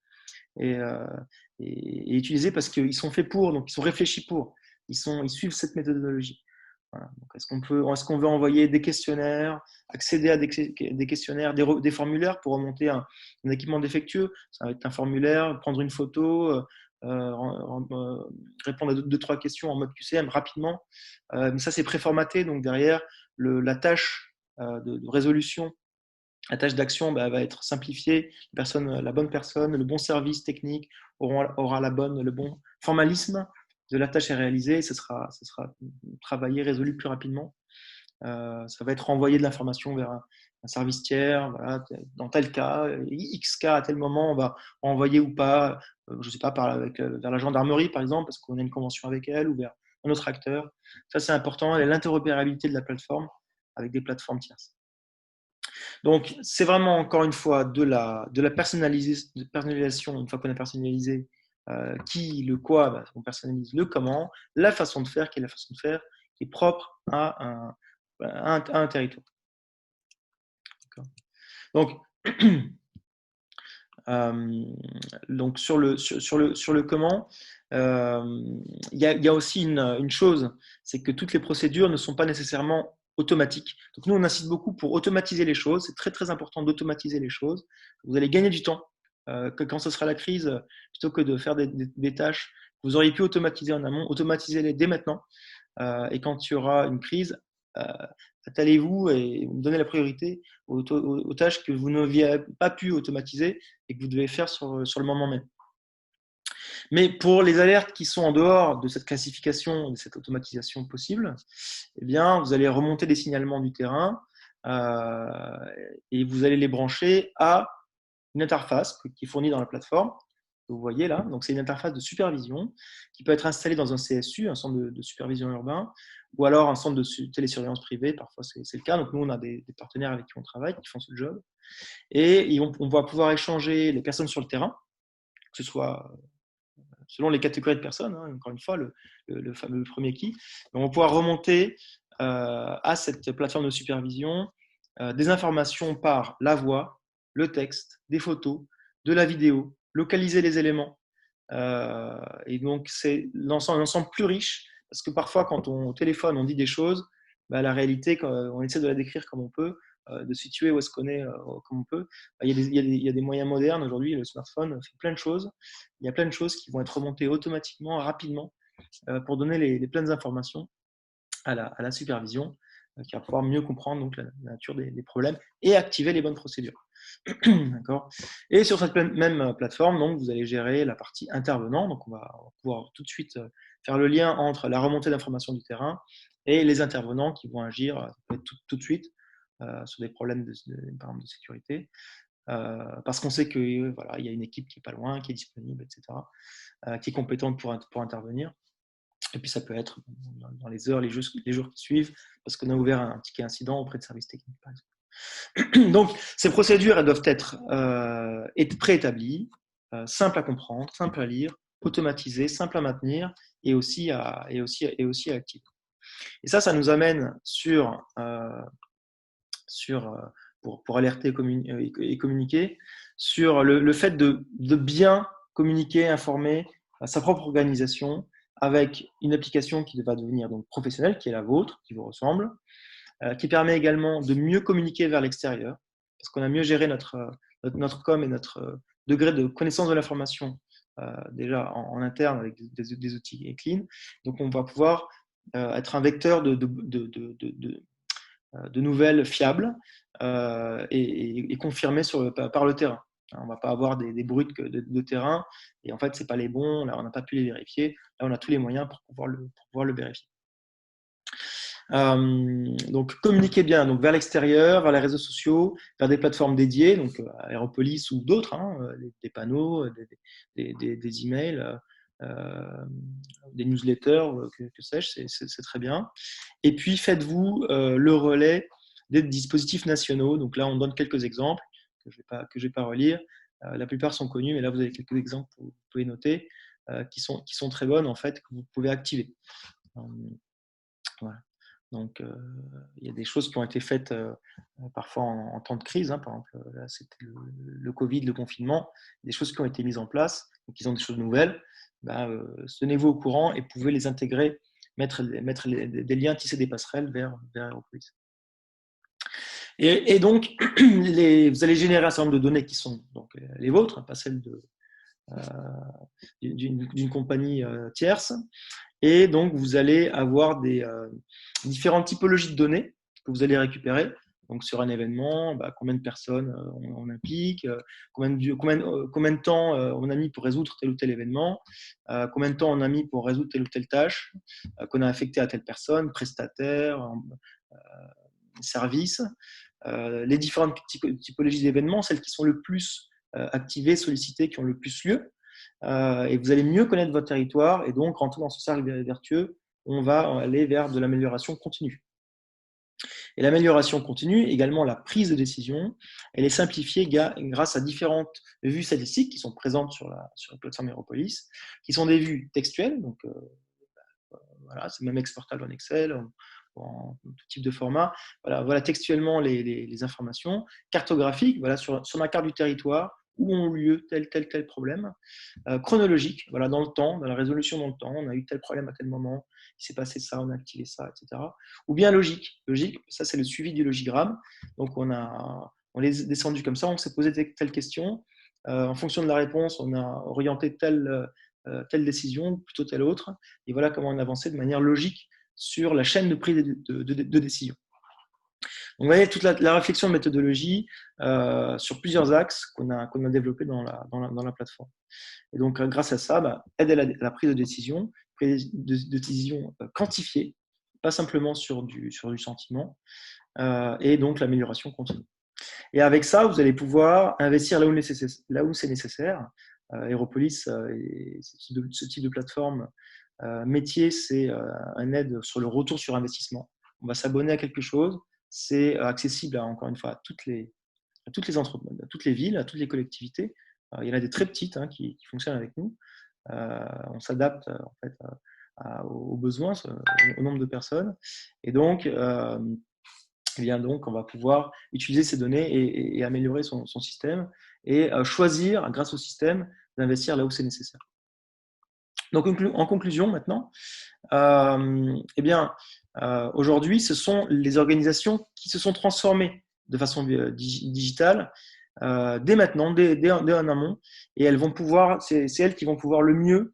Et utilisés parce qu'ils sont faits pour, donc ils sont réfléchis pour. Ils suivent cette méthodologie. Voilà. Donc, est-ce qu'on veut envoyer des questionnaires, accéder à des questionnaires, des formulaires pour remonter un équipement défectueux? Ça va être un formulaire, prendre une photo, répondre à 2-3 questions en mode QCM rapidement. Mais ça, c'est préformaté. Donc derrière, la tâche de résolution, la tâche d'action va être simplifiée. La bonne personne, le bon service technique aura le bon formalisme de la tâche à réaliser et ce sera travaillé, résolu plus rapidement. Ça va être renvoyé de l'information vers un service tiers. Voilà, dans tel cas, X cas à tel moment, on va envoyer ou pas, je ne sais pas, vers la gendarmerie par exemple, parce qu'on a une convention avec elle, ou vers un autre acteur. Ça, c'est important. Et l'interopérabilité de la plateforme avec des plateformes tierces. Donc, c'est vraiment, encore une fois, de la personnalisation. Une fois qu'on a personnalisé qui, le quoi, on personnalise le comment, la façon de faire, qui est la façon de faire qui est propre à un territoire. Donc, sur le comment, il y a aussi une chose, c'est que toutes les procédures ne sont pas nécessairement automatiques. Donc nous, on incite beaucoup pour automatiser les choses. C'est très, très important d'automatiser les choses. Vous allez gagner du temps. Que quand ce sera la crise, plutôt que de faire des tâches, vous auriez pu automatiser en amont, automatisez-les dès maintenant. Et quand il y aura une crise, attelez-vous et donnez la priorité aux tâches que vous n'aviez pas pu automatiser et que vous devez faire sur le moment même. Mais pour les alertes qui sont en dehors de cette classification, de cette automatisation possible, eh bien, vous allez remonter des signalements du terrain et vous allez les brancher à une interface qui est fournie dans la plateforme. Vous voyez là, donc c'est une interface de supervision qui peut être installée dans un CSU, un centre de supervision urbain, ou alors un centre de télésurveillance privée, parfois c'est le cas. Donc nous, on a des partenaires avec qui on travaille, qui font ce job. Et on va pouvoir échanger les personnes sur le terrain, que ce soit selon les catégories de personnes, hein, encore une fois, le fameux premier qui. On va pouvoir remonter à cette plateforme de supervision des informations par la voix, le texte, des photos, de la vidéo, localiser les éléments. Et donc, c'est un ensemble plus riche, parce que parfois, quand on au téléphone, on dit des choses, bah, la réalité, quand on essaie de la décrire comme on peut, de situer où est-ce qu'on est comme on peut. Bah, il y a des moyens modernes aujourd'hui, le smartphone fait plein de choses. Il y a plein de choses qui vont être remontées automatiquement, rapidement, pour donner les pleines informations à la supervision, qui va pouvoir mieux comprendre donc, la nature des problèmes et activer les bonnes procédures. D'accord. Et sur cette même plateforme, donc, vous allez gérer la partie intervenant. Donc, on va pouvoir tout de suite faire le lien entre la remontée d'informations du terrain et les intervenants qui vont agir tout de suite sur des problèmes par exemple, de sécurité. Parce qu'on sait qu'il voilà, y a une équipe qui n'est pas loin, qui est disponible, etc., qui est compétente pour intervenir. Et puis ça peut être dans les heures, les jours qui suivent, parce qu'on a ouvert un ticket incident auprès de services techniques, par exemple. Donc, ces procédures, elles doivent être préétablies, simples à comprendre, simples à lire, automatisées, simples à maintenir et aussi à activer. Et ça nous amène pour alerter et communiquer, sur le fait de bien communiquer, informer sa propre organisation avec une application qui va devenir donc professionnelle, qui est la vôtre, qui vous ressemble, qui permet également de mieux communiquer vers l'extérieur, parce qu'on a mieux géré notre com et notre degré de connaissance de l'information déjà en interne avec des outils clean. Donc on va pouvoir être un vecteur de nouvelles fiables et confirmées par le terrain. On ne va pas avoir des bruits de terrain et en fait, ce n'est pas les bons, là, on n'a pas pu les vérifier. Là, on a tous les moyens pour pouvoir le vérifier. Donc, communiquer bien donc, vers l'extérieur, vers les réseaux sociaux, vers des plateformes dédiées, donc Aeropolis ou d'autres, hein, des panneaux, des emails, des newsletters, que sais-je, c'est très bien. Et puis, faites-vous le relais des dispositifs nationaux. Donc là, on donne quelques exemples que je ne vais pas relire. La plupart sont connus, mais là, vous avez quelques exemples que vous pouvez noter qui sont très bonnes, en fait, que vous pouvez activer. Voilà. Donc, il y a des choses qui ont été faites parfois en temps de crise. Hein, par exemple, là, c'était le Covid, le confinement. Des choses qui ont été mises en place, donc ils ont des choses nouvelles. Tenez-vous au courant et pouvez les intégrer, mettre des liens, tisser des passerelles vers Aeropolis. Et donc, vous allez générer un certain nombre de données qui sont donc, les vôtres, pas celles d'une compagnie tierce. Et donc, vous allez avoir des différentes typologies de données que vous allez récupérer. Donc, sur un événement, combien de personnes on implique, combien de temps on a mis pour résoudre tel ou tel événement, combien de temps on a mis pour résoudre telle ou telle tâche qu'on a affectée à telle personne, prestataire, service, les différentes typologies d'événements, celles qui sont le plus activées, sollicitées, qui ont le plus lieu. Et vous allez mieux connaître votre territoire et donc rentrer dans ce cercle vertueux, on va aller vers de l'amélioration continue. Et l'amélioration continue, également la prise de décision, elle est simplifiée grâce à différentes vues statistiques qui sont présentes sur la plateforme Aeropolis, qui sont des vues textuelles, donc voilà, c'est même exportable en Excel, en tout type de format. Voilà textuellement les informations, cartographiques, voilà, sur ma carte du territoire, où ont eu lieu tel problème, chronologique, voilà, dans le temps, dans la résolution dans le temps, on a eu tel problème à tel moment, il s'est passé ça, on a activé ça, etc. Ou bien logique, ça c'est le suivi du logigramme, donc on les descendu comme ça, on s'est posé telle question, en fonction de la réponse, on a orienté telle décision, plutôt telle autre, et voilà comment on avançait de manière logique sur la chaîne de prise de décision. Donc, vous voyez toute la réflexion de méthodologie sur plusieurs axes qu'on a développés dans la plateforme. Et donc, grâce à ça, aide à la prise de décision, prise de décision quantifiée, pas simplement sur du sentiment, et donc l'amélioration continue. Et avec ça, vous allez pouvoir investir là où c'est nécessaire. Aeropolis, ce type de plateforme métier, c'est un aide sur le retour sur investissement. On va s'abonner à quelque chose, c'est accessible encore une fois à toutes les entreprises, à toutes les villes, à toutes les collectivités. Il y en a des très petites qui fonctionnent avec nous. On s'adapte en fait aux besoins, au nombre de personnes. Et donc, donc, on va pouvoir utiliser ces données et améliorer son système et choisir, grâce au système, d'investir là où c'est nécessaire. Donc, en conclusion, maintenant, aujourd'hui, ce sont les organisations qui se sont transformées de façon digitale dès maintenant, dès en amont, et c'est elles qui vont pouvoir le mieux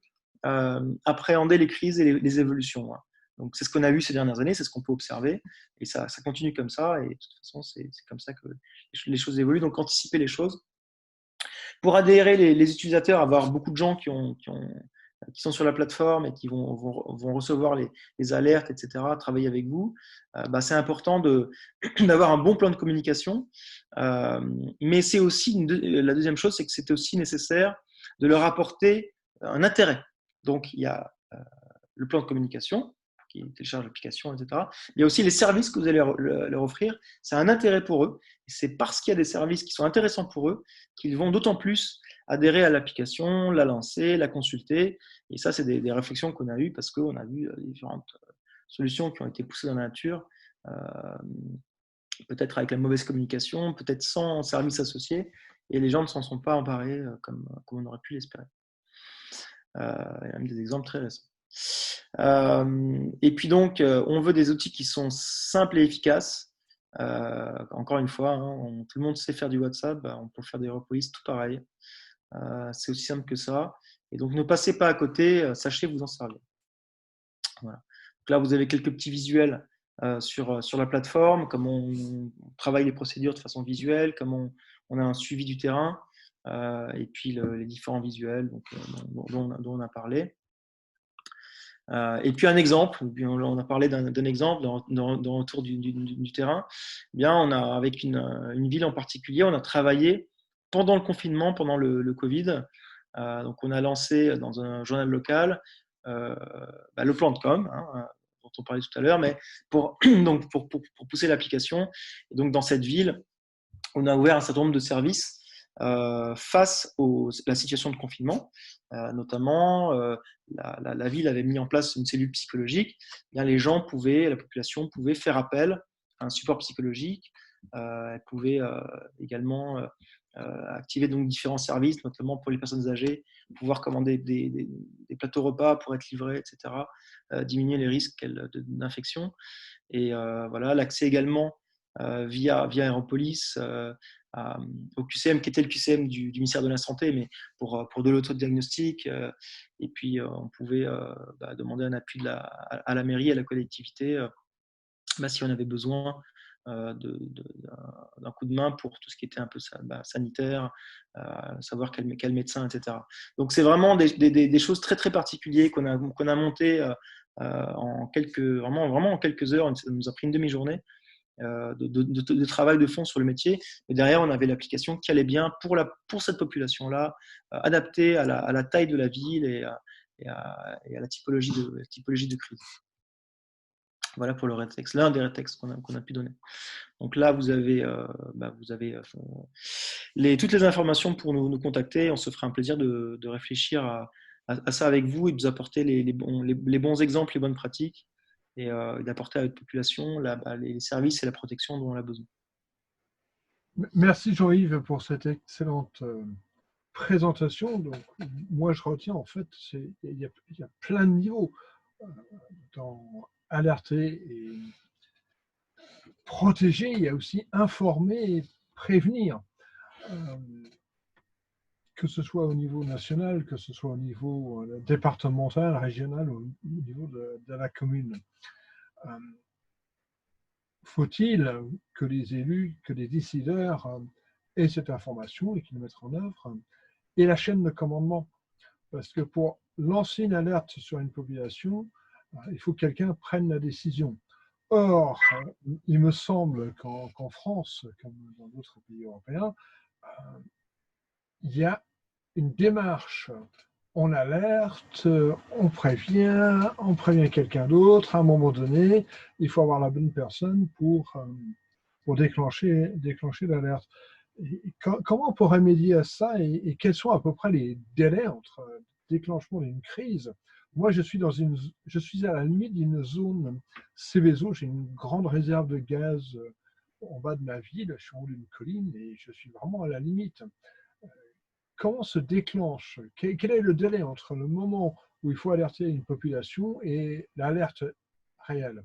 appréhender les crises et les évolutions. Donc, c'est ce qu'on a vu ces dernières années, c'est ce qu'on peut observer, et ça continue comme ça, et de toute façon, c'est comme ça que les choses évoluent. Donc, anticiper les choses. Pour adhérer les utilisateurs, avoir beaucoup de gens qui sont sur la plateforme et qui vont recevoir les alertes, etc., travailler avec vous, c'est important d'avoir un bon plan de communication. Mais c'est aussi, la deuxième chose, c'est que c'est aussi nécessaire de leur apporter un intérêt. Donc, il y a le plan de communication, qui télécharge l'application, etc. Il y a aussi les services que vous allez leur offrir. C'est un intérêt pour eux. Et c'est parce qu'il y a des services qui sont intéressants pour eux qu'ils vont d'autant plus adhérer à l'application, la lancer, la consulter. Et ça, c'est des réflexions qu'on a eues parce qu'on a vu différentes solutions qui ont été poussées dans la nature, peut-être avec la mauvaise communication, peut-être sans service associé, et les gens ne s'en sont pas emparés comme on aurait pu l'espérer. Il y a même des exemples très récents. Et puis donc, on veut des outils qui sont simples et efficaces. Encore une fois, tout le monde sait faire du WhatsApp, on peut faire des Aeropolis tout pareil. C'est aussi simple que ça. Et donc, ne passez pas à côté, sachez vous en servir. Voilà. Donc là, vous avez quelques petits visuels sur la plateforme, comment on travaille les procédures de façon visuelle, comment on a un suivi du terrain, et puis les différents visuels dont on a parlé. Et puis un exemple, on a parlé d'un exemple autour du terrain. Eh bien, on a, avec une ville en particulier, on a travaillé pendant le confinement, pendant le Covid. Donc, on a lancé dans un journal local le plan de com, dont on parlait tout à l'heure, mais pour pousser l'application. Et donc, dans cette ville, on a ouvert un certain nombre de services face à la situation de confinement. Notamment, la ville avait mis en place une cellule psychologique. Bien, la population pouvait faire appel à un support psychologique. Elle pouvait également activer donc différents services, notamment pour les personnes âgées, pouvoir commander des plateaux repas pour être livrés, etc., diminuer les risques d'infection. Et voilà, l'accès également via Aeropolis au QCM, qui était le QCM du ministère de la Santé, mais pour de l'autodiagnostic. Et puis, on pouvait demander un appui à la mairie, à la collectivité, si on avait besoin d'un coup de main pour tout ce qui était un peu sanitaire, savoir quel médecin, etc. Donc, c'est vraiment des choses très, très particulières qu'on a montées vraiment en quelques heures. Ça nous a pris une demi-journée de travail de fond sur le métier. Et derrière, on avait l'application qui allait bien pour cette population-là, adaptée à la taille de la ville et à la typologie de crise. Voilà pour le rétexte, l'un des rétextes qu'on a pu donner. Donc là, vous avez toutes les informations pour nous contacter. On se fera un plaisir de réfléchir à ça avec vous et de vous apporter les bons exemples, les bonnes pratiques, et d'apporter à votre population les services et la protection dont on a besoin. Merci Jean-Yves pour cette excellente présentation. Donc, moi, je retiens en fait, il y a plein de niveaux dans alerter et protéger. Il y a aussi informer et prévenir. Que ce soit au niveau national, que ce soit au niveau départemental, régional, ou au niveau de la commune. faut-il que les élus, que les décideurs aient cette information et qu'ils la mettent en œuvre, et la chaîne de commandement. Parce que pour lancer une alerte sur une population, il faut que quelqu'un prenne la décision. Or, il me semble qu'en France, comme dans d'autres pays européens, il y a une démarche. On alerte, on prévient quelqu'un d'autre. À un moment donné, il faut avoir la bonne personne pour déclencher l'alerte. Comment on peut remédier à ça et quels sont à peu près les délais entre déclenchement d'une crise? Moi, je suis à la limite d'une zone Céveso, j'ai une grande réserve de gaz en bas de ma ville, je suis en haut d'une colline et je suis vraiment à la limite. Comment se déclenche, quel est le délai entre le moment où il faut alerter une population et l'alerte réelle?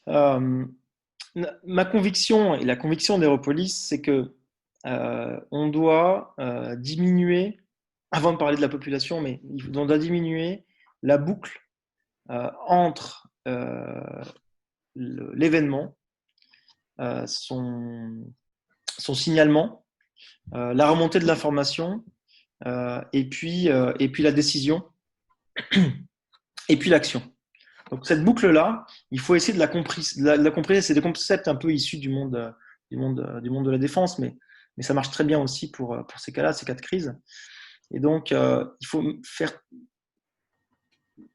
Ma conviction et la conviction d'Aeropolis, c'est que on doit diminuer, avant de parler de la population, mais on doit diminuer la boucle entre l'événement, son signalement, la remontée de l'information, et puis la décision, et puis l'action. Donc cette boucle-là, il faut essayer de la comprimer. C'est des concepts un peu issus du monde de la défense, mais ça marche très bien aussi pour ces cas-là, ces cas de crise. Et donc, il faut faire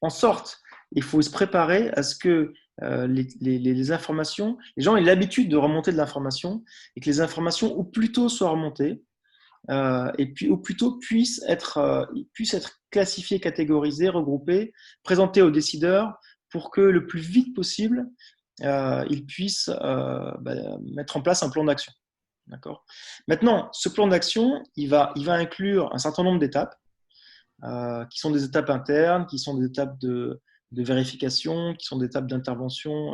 en sorte, il faut se préparer à ce que les informations, les gens aient l'habitude de remonter de l'information et que les informations au plus tôt soient remontées et puis au plus tôt puissent être classifiées, catégorisées, regroupées, présentées aux décideurs pour que le plus vite possible, ils puissent mettre en place un plan d'action. D'accord. Maintenant, ce plan d'action, il va inclure un certain nombre d'étapes qui sont des étapes internes, qui sont des étapes de vérification, qui sont des étapes d'intervention,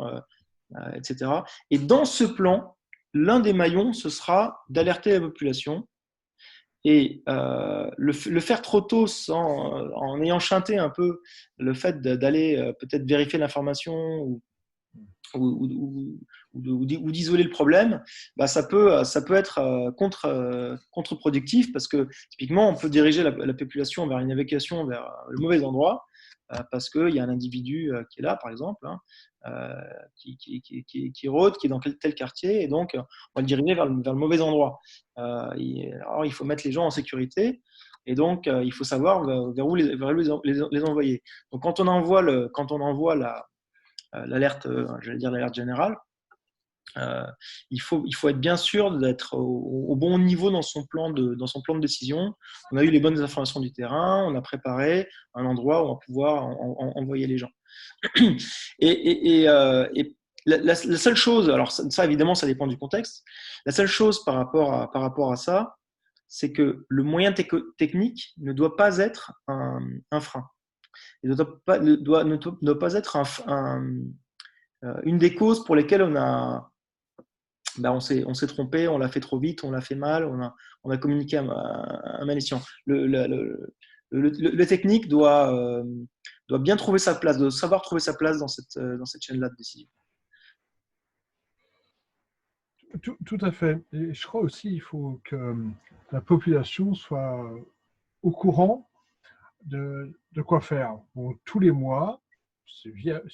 etc. Et dans ce plan, l'un des maillons, ce sera d'alerter la population. Et le faire trop tôt en ayant chanté un peu le fait d'aller peut-être vérifier l'information ou d'isoler le problème, bah ça peut être contre-productif parce que typiquement, on peut diriger la population vers une évacuation vers le mauvais endroit parce qu'il y a un individu qui est là, par exemple, hein, qui rôde, qui est dans tel quartier, et donc on va le diriger vers le mauvais endroit. Alors, il faut mettre les gens en sécurité, et donc il faut savoir vers où les envoyer. Donc quand on envoie l'alerte, j'allais dire l'alerte générale, il faut être bien sûr d'être au bon niveau dans son plan de décision. On a eu les bonnes informations du terrain, on a préparé un endroit où on va pouvoir envoyer les gens. Et la seule chose, alors ça évidemment ça dépend du contexte, la seule chose par rapport à ça, c'est que le moyen technique ne doit pas être un frein. Il ne doit pas être une des causes pour lesquelles on s'est trompé, on l'a fait trop vite, on l'a fait mal, on a communiqué à mal escient. Le technique doit bien trouver sa place, doit savoir trouver sa place dans cette chaîne-là de décision. Tout à fait. Et je crois aussi qu'il faut que la population soit au courant de quoi faire. Bon, tous les mois, c'est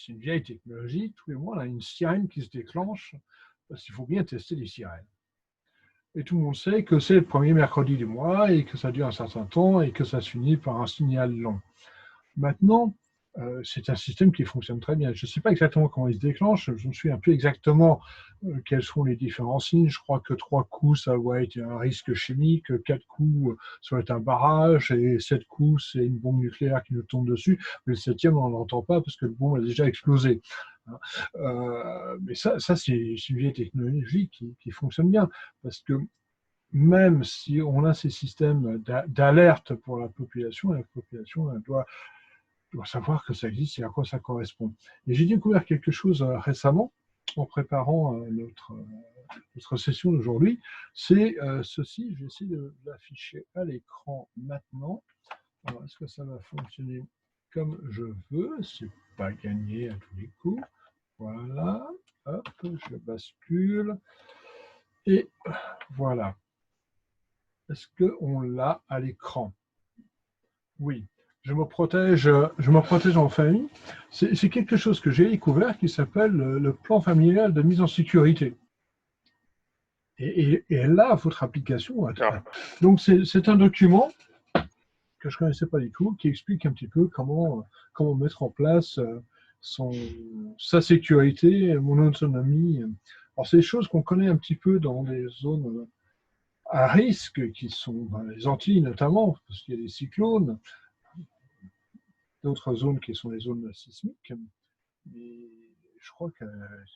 une vieille technologie, tous les mois, on a une sirène qui se déclenche parce qu'il faut bien tester les sirènes. Et tout le monde sait que c'est le premier mercredi du mois et que ça dure un certain temps et que ça se finit par un signal long. Maintenant, c'est un système qui fonctionne très bien. Je ne sais pas exactement comment il se déclenche, je me souviens plus exactement quels sont les différents signes. Je crois que 3 coups, ça va être un risque chimique, 4 coups, ça va être un barrage, et 7 coups, c'est une bombe nucléaire qui nous tombe dessus. Mais le 7e, on n'en entend pas parce que le bombe a déjà explosé. Mais ça c'est une vieille technologie qui fonctionne bien, parce que même si on a ces systèmes d'alerte pour la population elle doit savoir que ça existe et à quoi ça correspond. Et j'ai découvert quelque chose récemment en préparant notre session d'aujourd'hui. C'est ceci, je vais essayer de l'afficher à l'écran maintenant. Est-ce que ça va fonctionner? comme je veux. C'est pas gagné à tous les coups. Voilà. Hop, je bascule. Et voilà. Est-ce qu'on l'a à l'écran? Oui. Je me protège en famille. C'est quelque chose que j'ai découvert qui s'appelle le plan familial de mise en sécurité. Et là, votre application. Donc, c'est un document que je ne connaissais pas du tout, qui explique un petit peu comment mettre en place sa sécurité, mon autonomie. Alors, c'est des choses qu'on connaît un petit peu dans des zones à risque, qui sont les Antilles notamment, parce qu'il y a des cyclones, d'autres zones qui sont les zones sismiques. Mais je crois qu'il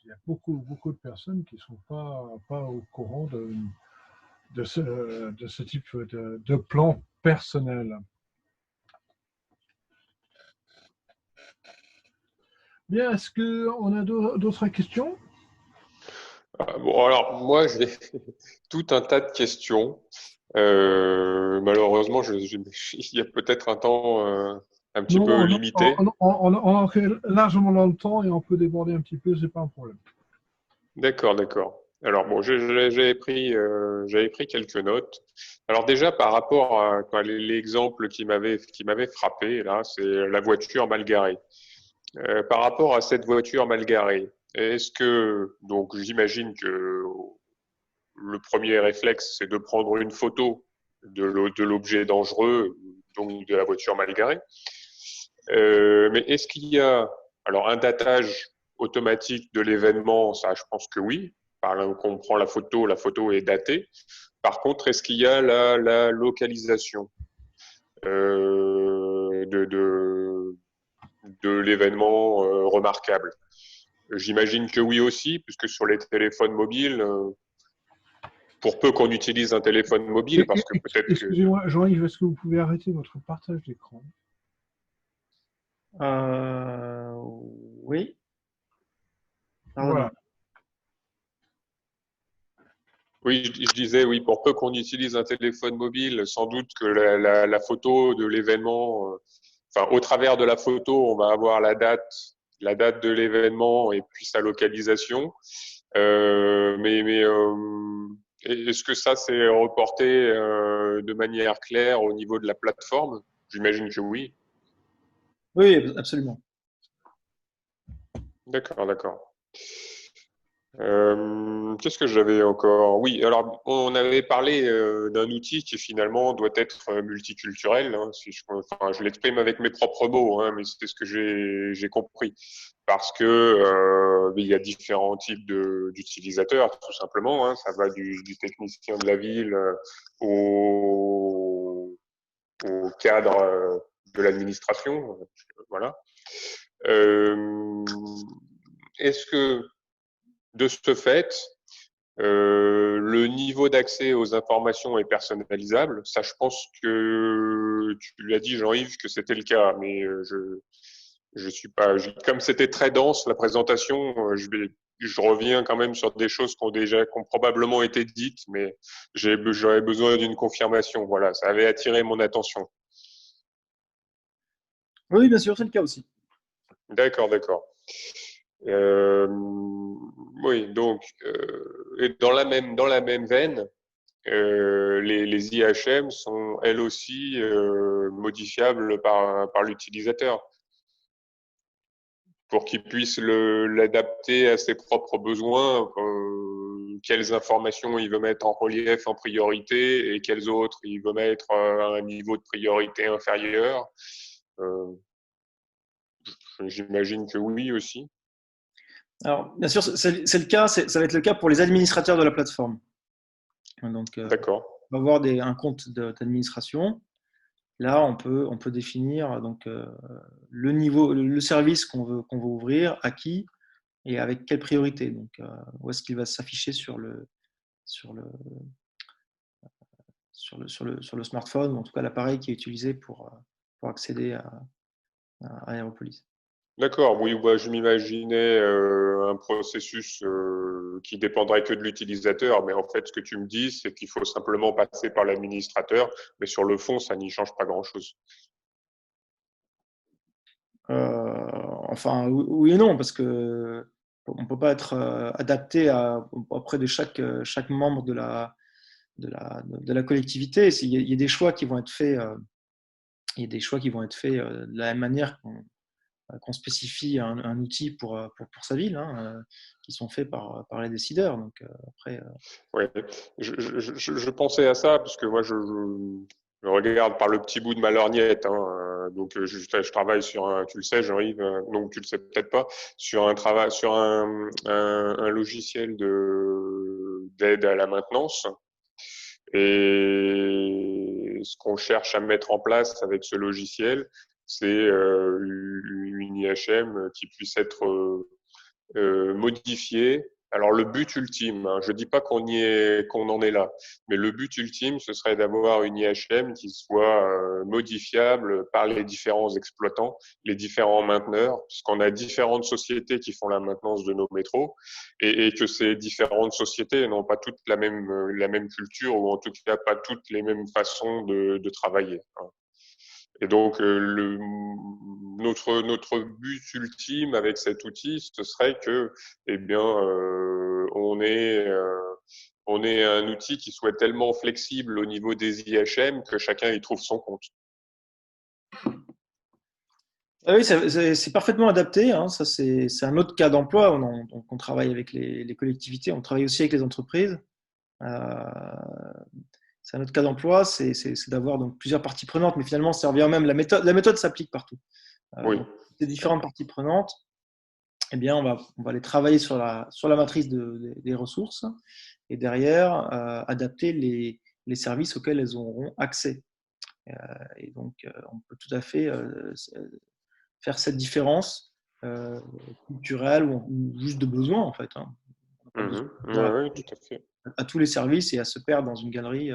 y a beaucoup de personnes qui ne sont pas au courant de ce type de plan personnel. Bien, est-ce qu'on a d'autres questions? Bon, alors moi, j'ai tout un tas de questions. Malheureusement, il y a peut-être un temps un petit peu Non, limité. on fait largement dans le temps et on peut déborder un petit peu, c'est pas un problème. D'accord, d'accord. Alors bon, j'avais pris quelques notes. Alors déjà, par rapport à l'exemple qui m'avait frappé, là, c'est la voiture mal garée. Par rapport à cette voiture mal garée, est-ce que, donc j'imagine que le premier réflexe, c'est de prendre une photo de l'objet dangereux, donc de la voiture mal garée. Mais est-ce qu'il y a alors un datage automatique de l'événement? Ça, je pense que oui. Par exemple, quand on prend la photo est datée. Par contre, est-ce qu'il y a la localisation de l'événement remarquable? J'imagine que oui aussi, puisque sur les téléphones mobiles, pour peu qu'on utilise un téléphone mobile, parce que peut-être que… Excusez-moi, Jean-Yves, est-ce que vous pouvez arrêter votre partage d'écran? Oui. Voilà. Oui, je disais, oui, pour peu qu'on utilise un téléphone mobile, sans doute que la photo de l'événement, enfin, au travers de la photo, on va avoir la date de l'événement et puis sa localisation. Est-ce que ça, c'est reporté de manière claire au niveau de la plateforme? J'imagine que oui. Oui, absolument. D'accord, d'accord. Qu'est-ce que j'avais encore? Oui, alors on avait parlé d'un outil qui finalement doit être multiculturel. Hein, si je l'exprime avec mes propres mots, hein, mais c'est ce que j'ai compris. Parce que il y a différents types d'utilisateurs, tout simplement. Hein, ça va du technicien de la ville au cadre de l'administration. Voilà. Est-ce que de ce fait, le niveau d'accès aux informations est personnalisable? Ça, je pense que tu l'as dit, Jean-Yves, que c'était le cas, mais je suis pas. Comme c'était très dense la présentation, je reviens quand même sur des choses qui ont probablement été dites, mais j'aurais besoin d'une confirmation. Voilà, ça avait attiré mon attention. Oui, bien sûr, c'est le cas aussi. D'accord, d'accord. Oui, donc, et dans la même veine, les IHM sont elles aussi modifiables par l'utilisateur pour qu'il puisse l'adapter à ses propres besoins, quelles informations il veut mettre en relief en priorité et quelles autres il veut mettre à un niveau de priorité inférieur. J'imagine que oui aussi. Alors, bien sûr, c'est le cas, ça va être le cas pour les administrateurs de la plateforme. Donc, D'accord. on va avoir un compte d'administration. Là, on peut définir donc, le niveau, le service qu'on veut ouvrir, à qui et avec quelle priorité. Donc, où est-ce qu'il va s'afficher sur le smartphone, ou en tout cas l'appareil qui est utilisé pour accéder à Aeropolis. D'accord, oui, bah, je m'imaginais un processus qui dépendrait que de l'utilisateur, mais en fait, ce que tu me dis, c'est qu'il faut simplement passer par l'administrateur, mais sur le fond, ça n'y change pas grand-chose. Enfin, oui et non, parce que on peut pas être adapté auprès de chaque membre de la collectivité. Il y a des choix qui vont être faits. Il y a des choix qui vont être faits de la même manière qu'on spécifie un outil pour sa ville, hein, qui sont faits par les décideurs. Donc après, Ouais. Je pensais à ça parce que moi, je regarde par le petit bout de ma lorgnette. Hein, donc, je travaille sur un, tu le sais, Jean-Yves, donc tu le sais peut-être pas, sur un travail, sur un logiciel d'aide à la maintenance. Et ce qu'on cherche à mettre en place avec ce logiciel, c'est une IHM qui puisse être modifiée. Alors le but ultime, hein, je dis pas qu'on en est là, mais le but ultime, ce serait d'avoir une IHM qui soit modifiable par les différents exploitants, les différents mainteneurs, puisqu'on a différentes sociétés qui font la maintenance de nos métros, et que ces différentes sociétés n'ont pas toutes la même culture, ou en tout cas pas toutes les mêmes façons de travailler. Hein. Et donc, notre but ultime avec cet outil, ce serait que, eh bien, on ait un outil qui soit tellement flexible au niveau des IHM que chacun y trouve son compte. ah oui, c'est parfaitement adapté. Hein. Ça, c'est un autre cas d'emploi. On travaille avec les collectivités, on travaille aussi avec les entreprises. Euh, c'est un autre cas d'emploi, c'est d'avoir donc plusieurs parties prenantes, mais finalement, ça revient même. La méthode s'applique partout. Oui. Donc, les différentes parties prenantes, eh bien, on va les travailler sur la matrice des ressources et derrière, adapter les services auxquels elles auront accès. Et donc, on peut tout à fait faire cette différence culturelle ou juste de besoin, en fait. Hein. On n'a pas besoin Oui, tout à fait. à tous les services et à se perdre dans une galerie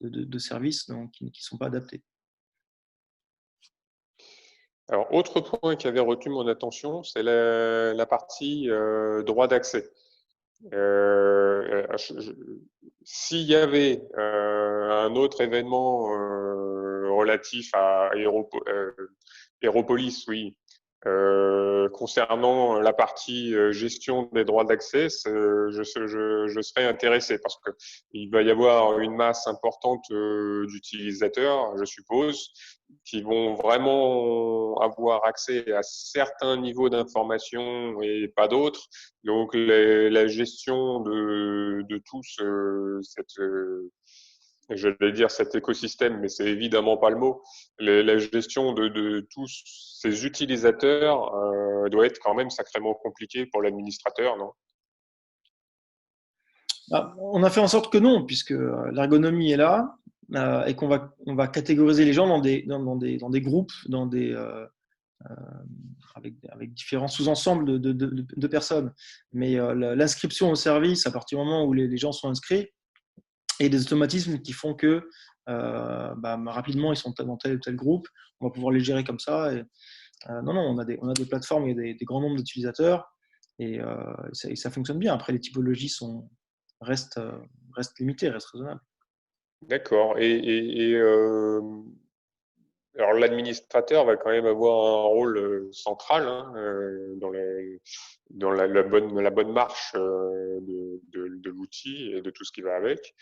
de services donc, qui ne sont pas adaptés. Alors, autre point qui avait retenu mon attention, c'est la partie droit d'accès. S'il y avait un autre événement relatif à Aéropolis, oui, concernant la partie gestion des droits d'accès, je serais intéressé parce que il va y avoir une masse importante d'utilisateurs, je suppose, qui vont vraiment avoir accès à certains niveaux d'information et pas d'autres. Donc la gestion de tout je vais dire cet écosystème, mais c'est évidemment pas le mot. La gestion de tous ces utilisateurs doit être quand même sacrément compliquée pour l'administrateur, non? On a fait en sorte que non, puisque l'ergonomie est là et on va catégoriser les gens dans des groupes, avec différents sous-ensembles de personnes. Mais l'inscription au service, à partir du moment où les gens sont inscrits, et des automatismes qui font que rapidement ils sont dans tel ou tel groupe, on va pouvoir les gérer comme ça. Et, non, on a des plateformes, il y a des grands nombres d'utilisateurs et ça fonctionne bien. Après, les typologies restent limitées, restent raisonnables. D'accord. Alors l'administrateur va quand même avoir un rôle central hein, dans la bonne marche de l'outil et de tout ce qui va avec.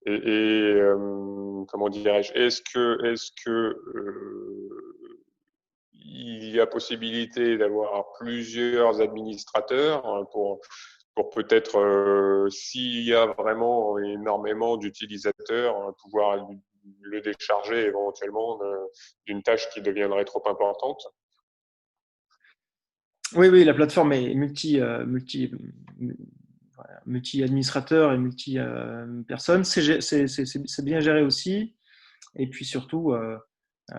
Comment dirais-je, est-ce que il y a possibilité d'avoir plusieurs administrateurs pour peut-être, s'il y a vraiment énormément d'utilisateurs, pouvoir le décharger éventuellement d'une tâche qui deviendrait trop importante? Oui, la plateforme est multi-administrateur et multi-personnes. C'est bien géré aussi. Et puis surtout,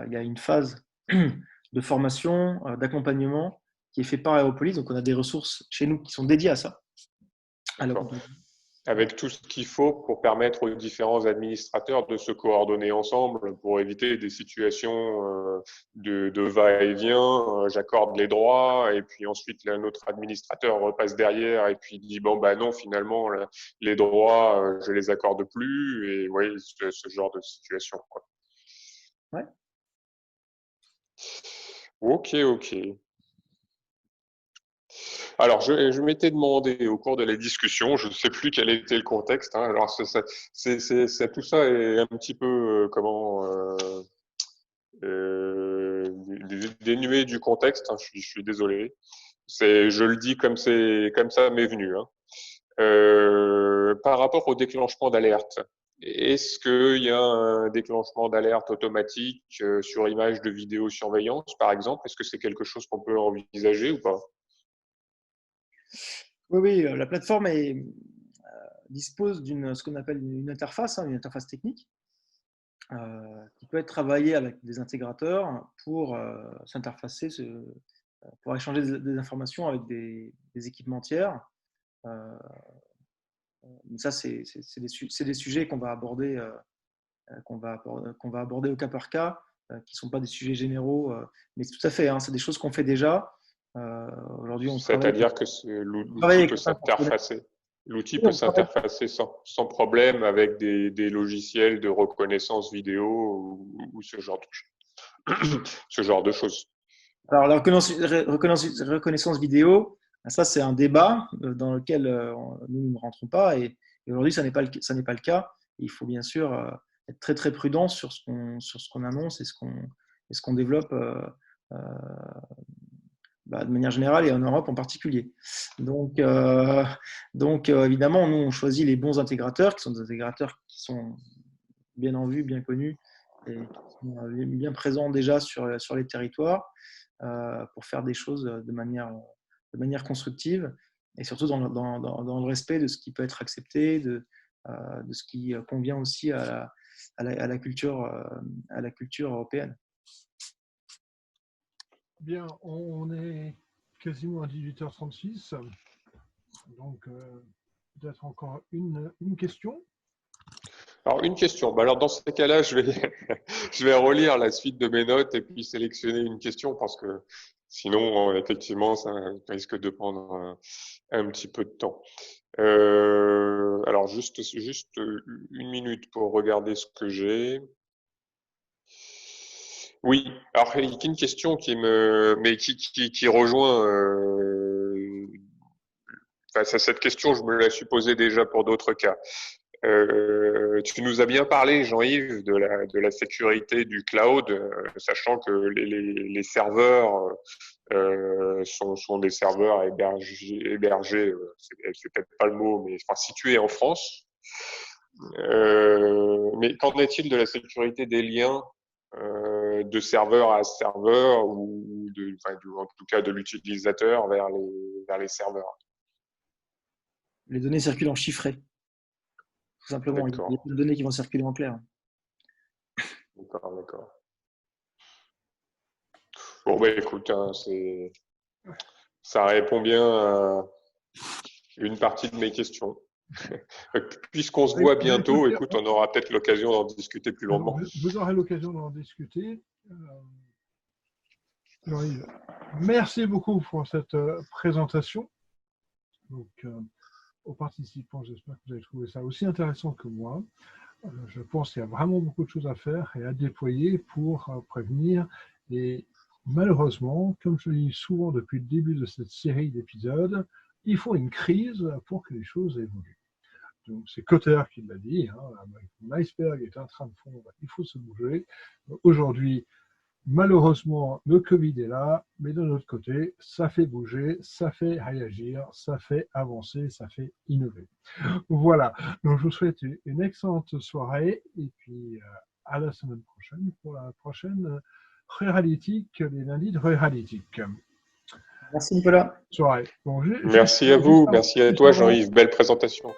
il y a une phase de formation, d'accompagnement qui est fait par Aeropolis. Donc, on a des ressources chez nous qui sont dédiées à ça. Avec tout ce qu'il faut pour permettre aux différents administrateurs de se coordonner ensemble pour éviter des situations de va-et-vient. J'accorde les droits et puis ensuite notre administrateur repasse derrière et puis dit bon bah non finalement les droits je les accorde plus et oui ce genre de situation quoi. Ouais. Ok, ok. Alors, je m'étais demandé au cours de la discussion, je ne sais plus quel était le contexte. Hein, alors, tout ça est un petit peu dénué du contexte. Hein, je suis désolé. Je le dis comme ça m'est venu. Hein. Par rapport au déclenchement d'alerte, est-ce qu'il y a un déclenchement d'alerte automatique sur image de vidéosurveillance, par exemple? Est-ce que c'est quelque chose qu'on peut envisager ou pas? Oui, la plateforme dispose d'une ce qu'on appelle une interface, une interface technique, qui peut être travaillée avec des intégrateurs pour s'interfacer, pour échanger des informations avec des équipements tiers. Mais ça, c'est des sujets qu'on va aborder, qu'on va aborder au cas par cas, qui ne sont pas des sujets généraux. Mais tout à fait, hein, c'est des choses qu'on fait déjà. Aujourd'hui, on travaille C'est-à-dire que l'outil avec peut s'interfacer. L'outil oui, peut on travaille. s'interfacer sans problème avec des logiciels de reconnaissance vidéo ou ce ce genre de choses. Alors, la reconnaissance vidéo, ça, c'est un débat dans lequel nous ne rentrons pas. Et aujourd'hui, ça n'est pas le cas. Il faut bien sûr être très, très prudent sur ce qu'on annonce et ce qu'on développe euh, de manière générale et en Europe en particulier. Donc évidemment, nous, on choisit les bons intégrateurs, qui sont des intégrateurs qui sont bien en vue, bien connus et qui sont bien présents déjà sur les territoires pour faire des choses de manière constructive et surtout dans le respect de ce qui peut être accepté, de ce qui convient aussi à la culture européenne. Bien, on est quasiment à 18h36, donc peut-être encore une question. Alors, une question. Alors, dans ce cas-là, je vais relire la suite de mes notes et puis sélectionner une question parce que sinon, effectivement, ça risque de prendre un petit peu de temps. Alors, juste une minute pour regarder ce que j'ai. Oui, alors il y a une question qui rejoint. Cette question, je me la suis posée déjà pour d'autres cas. Tu nous as bien parlé, Jean-Yves, de la sécurité du cloud, sachant que les serveurs sont des serveurs hébergés, c'est peut-être pas le mot, mais enfin, situés en France. Mais qu'en est-il de la sécurité des liens de serveur à serveur ou en tout cas de l'utilisateur vers les serveurs? Les données circulent en chiffré, tout simplement. Il y a D'accord, des données qui vont circuler en clair. d'accord. Bon, bah écoute, hein, ça répond bien à une partie de mes questions. Puisqu'on se voit bientôt, écoute, on aura peut-être l'occasion d'en discuter plus longuement. Vous aurez l'occasion d'en discuter. Jean-Yves, merci beaucoup pour cette présentation. Donc, aux participants, j'espère que vous avez trouvé ça aussi intéressant que moi. Je pense qu'il y a vraiment beaucoup de choses à faire et à déployer pour prévenir. Et malheureusement, comme je le dis souvent depuis le début de cette série d'épisodes, il faut une crise pour que les choses évoluent. Donc, c'est Cotter qui l'a dit, l'iceberg est en train de fondre, il faut se bouger. Aujourd'hui, malheureusement, le Covid est là, mais de l'autre côté, ça fait bouger, ça fait réagir, ça fait avancer, ça fait innover. Voilà, donc je vous souhaite une excellente soirée et puis à la semaine prochaine pour la prochaine Ruralitique, les lundis de Ruralitique. Merci Nicolas. Soirée. Bon, merci à vous, merci à toi Jean-Yves, belle présentation.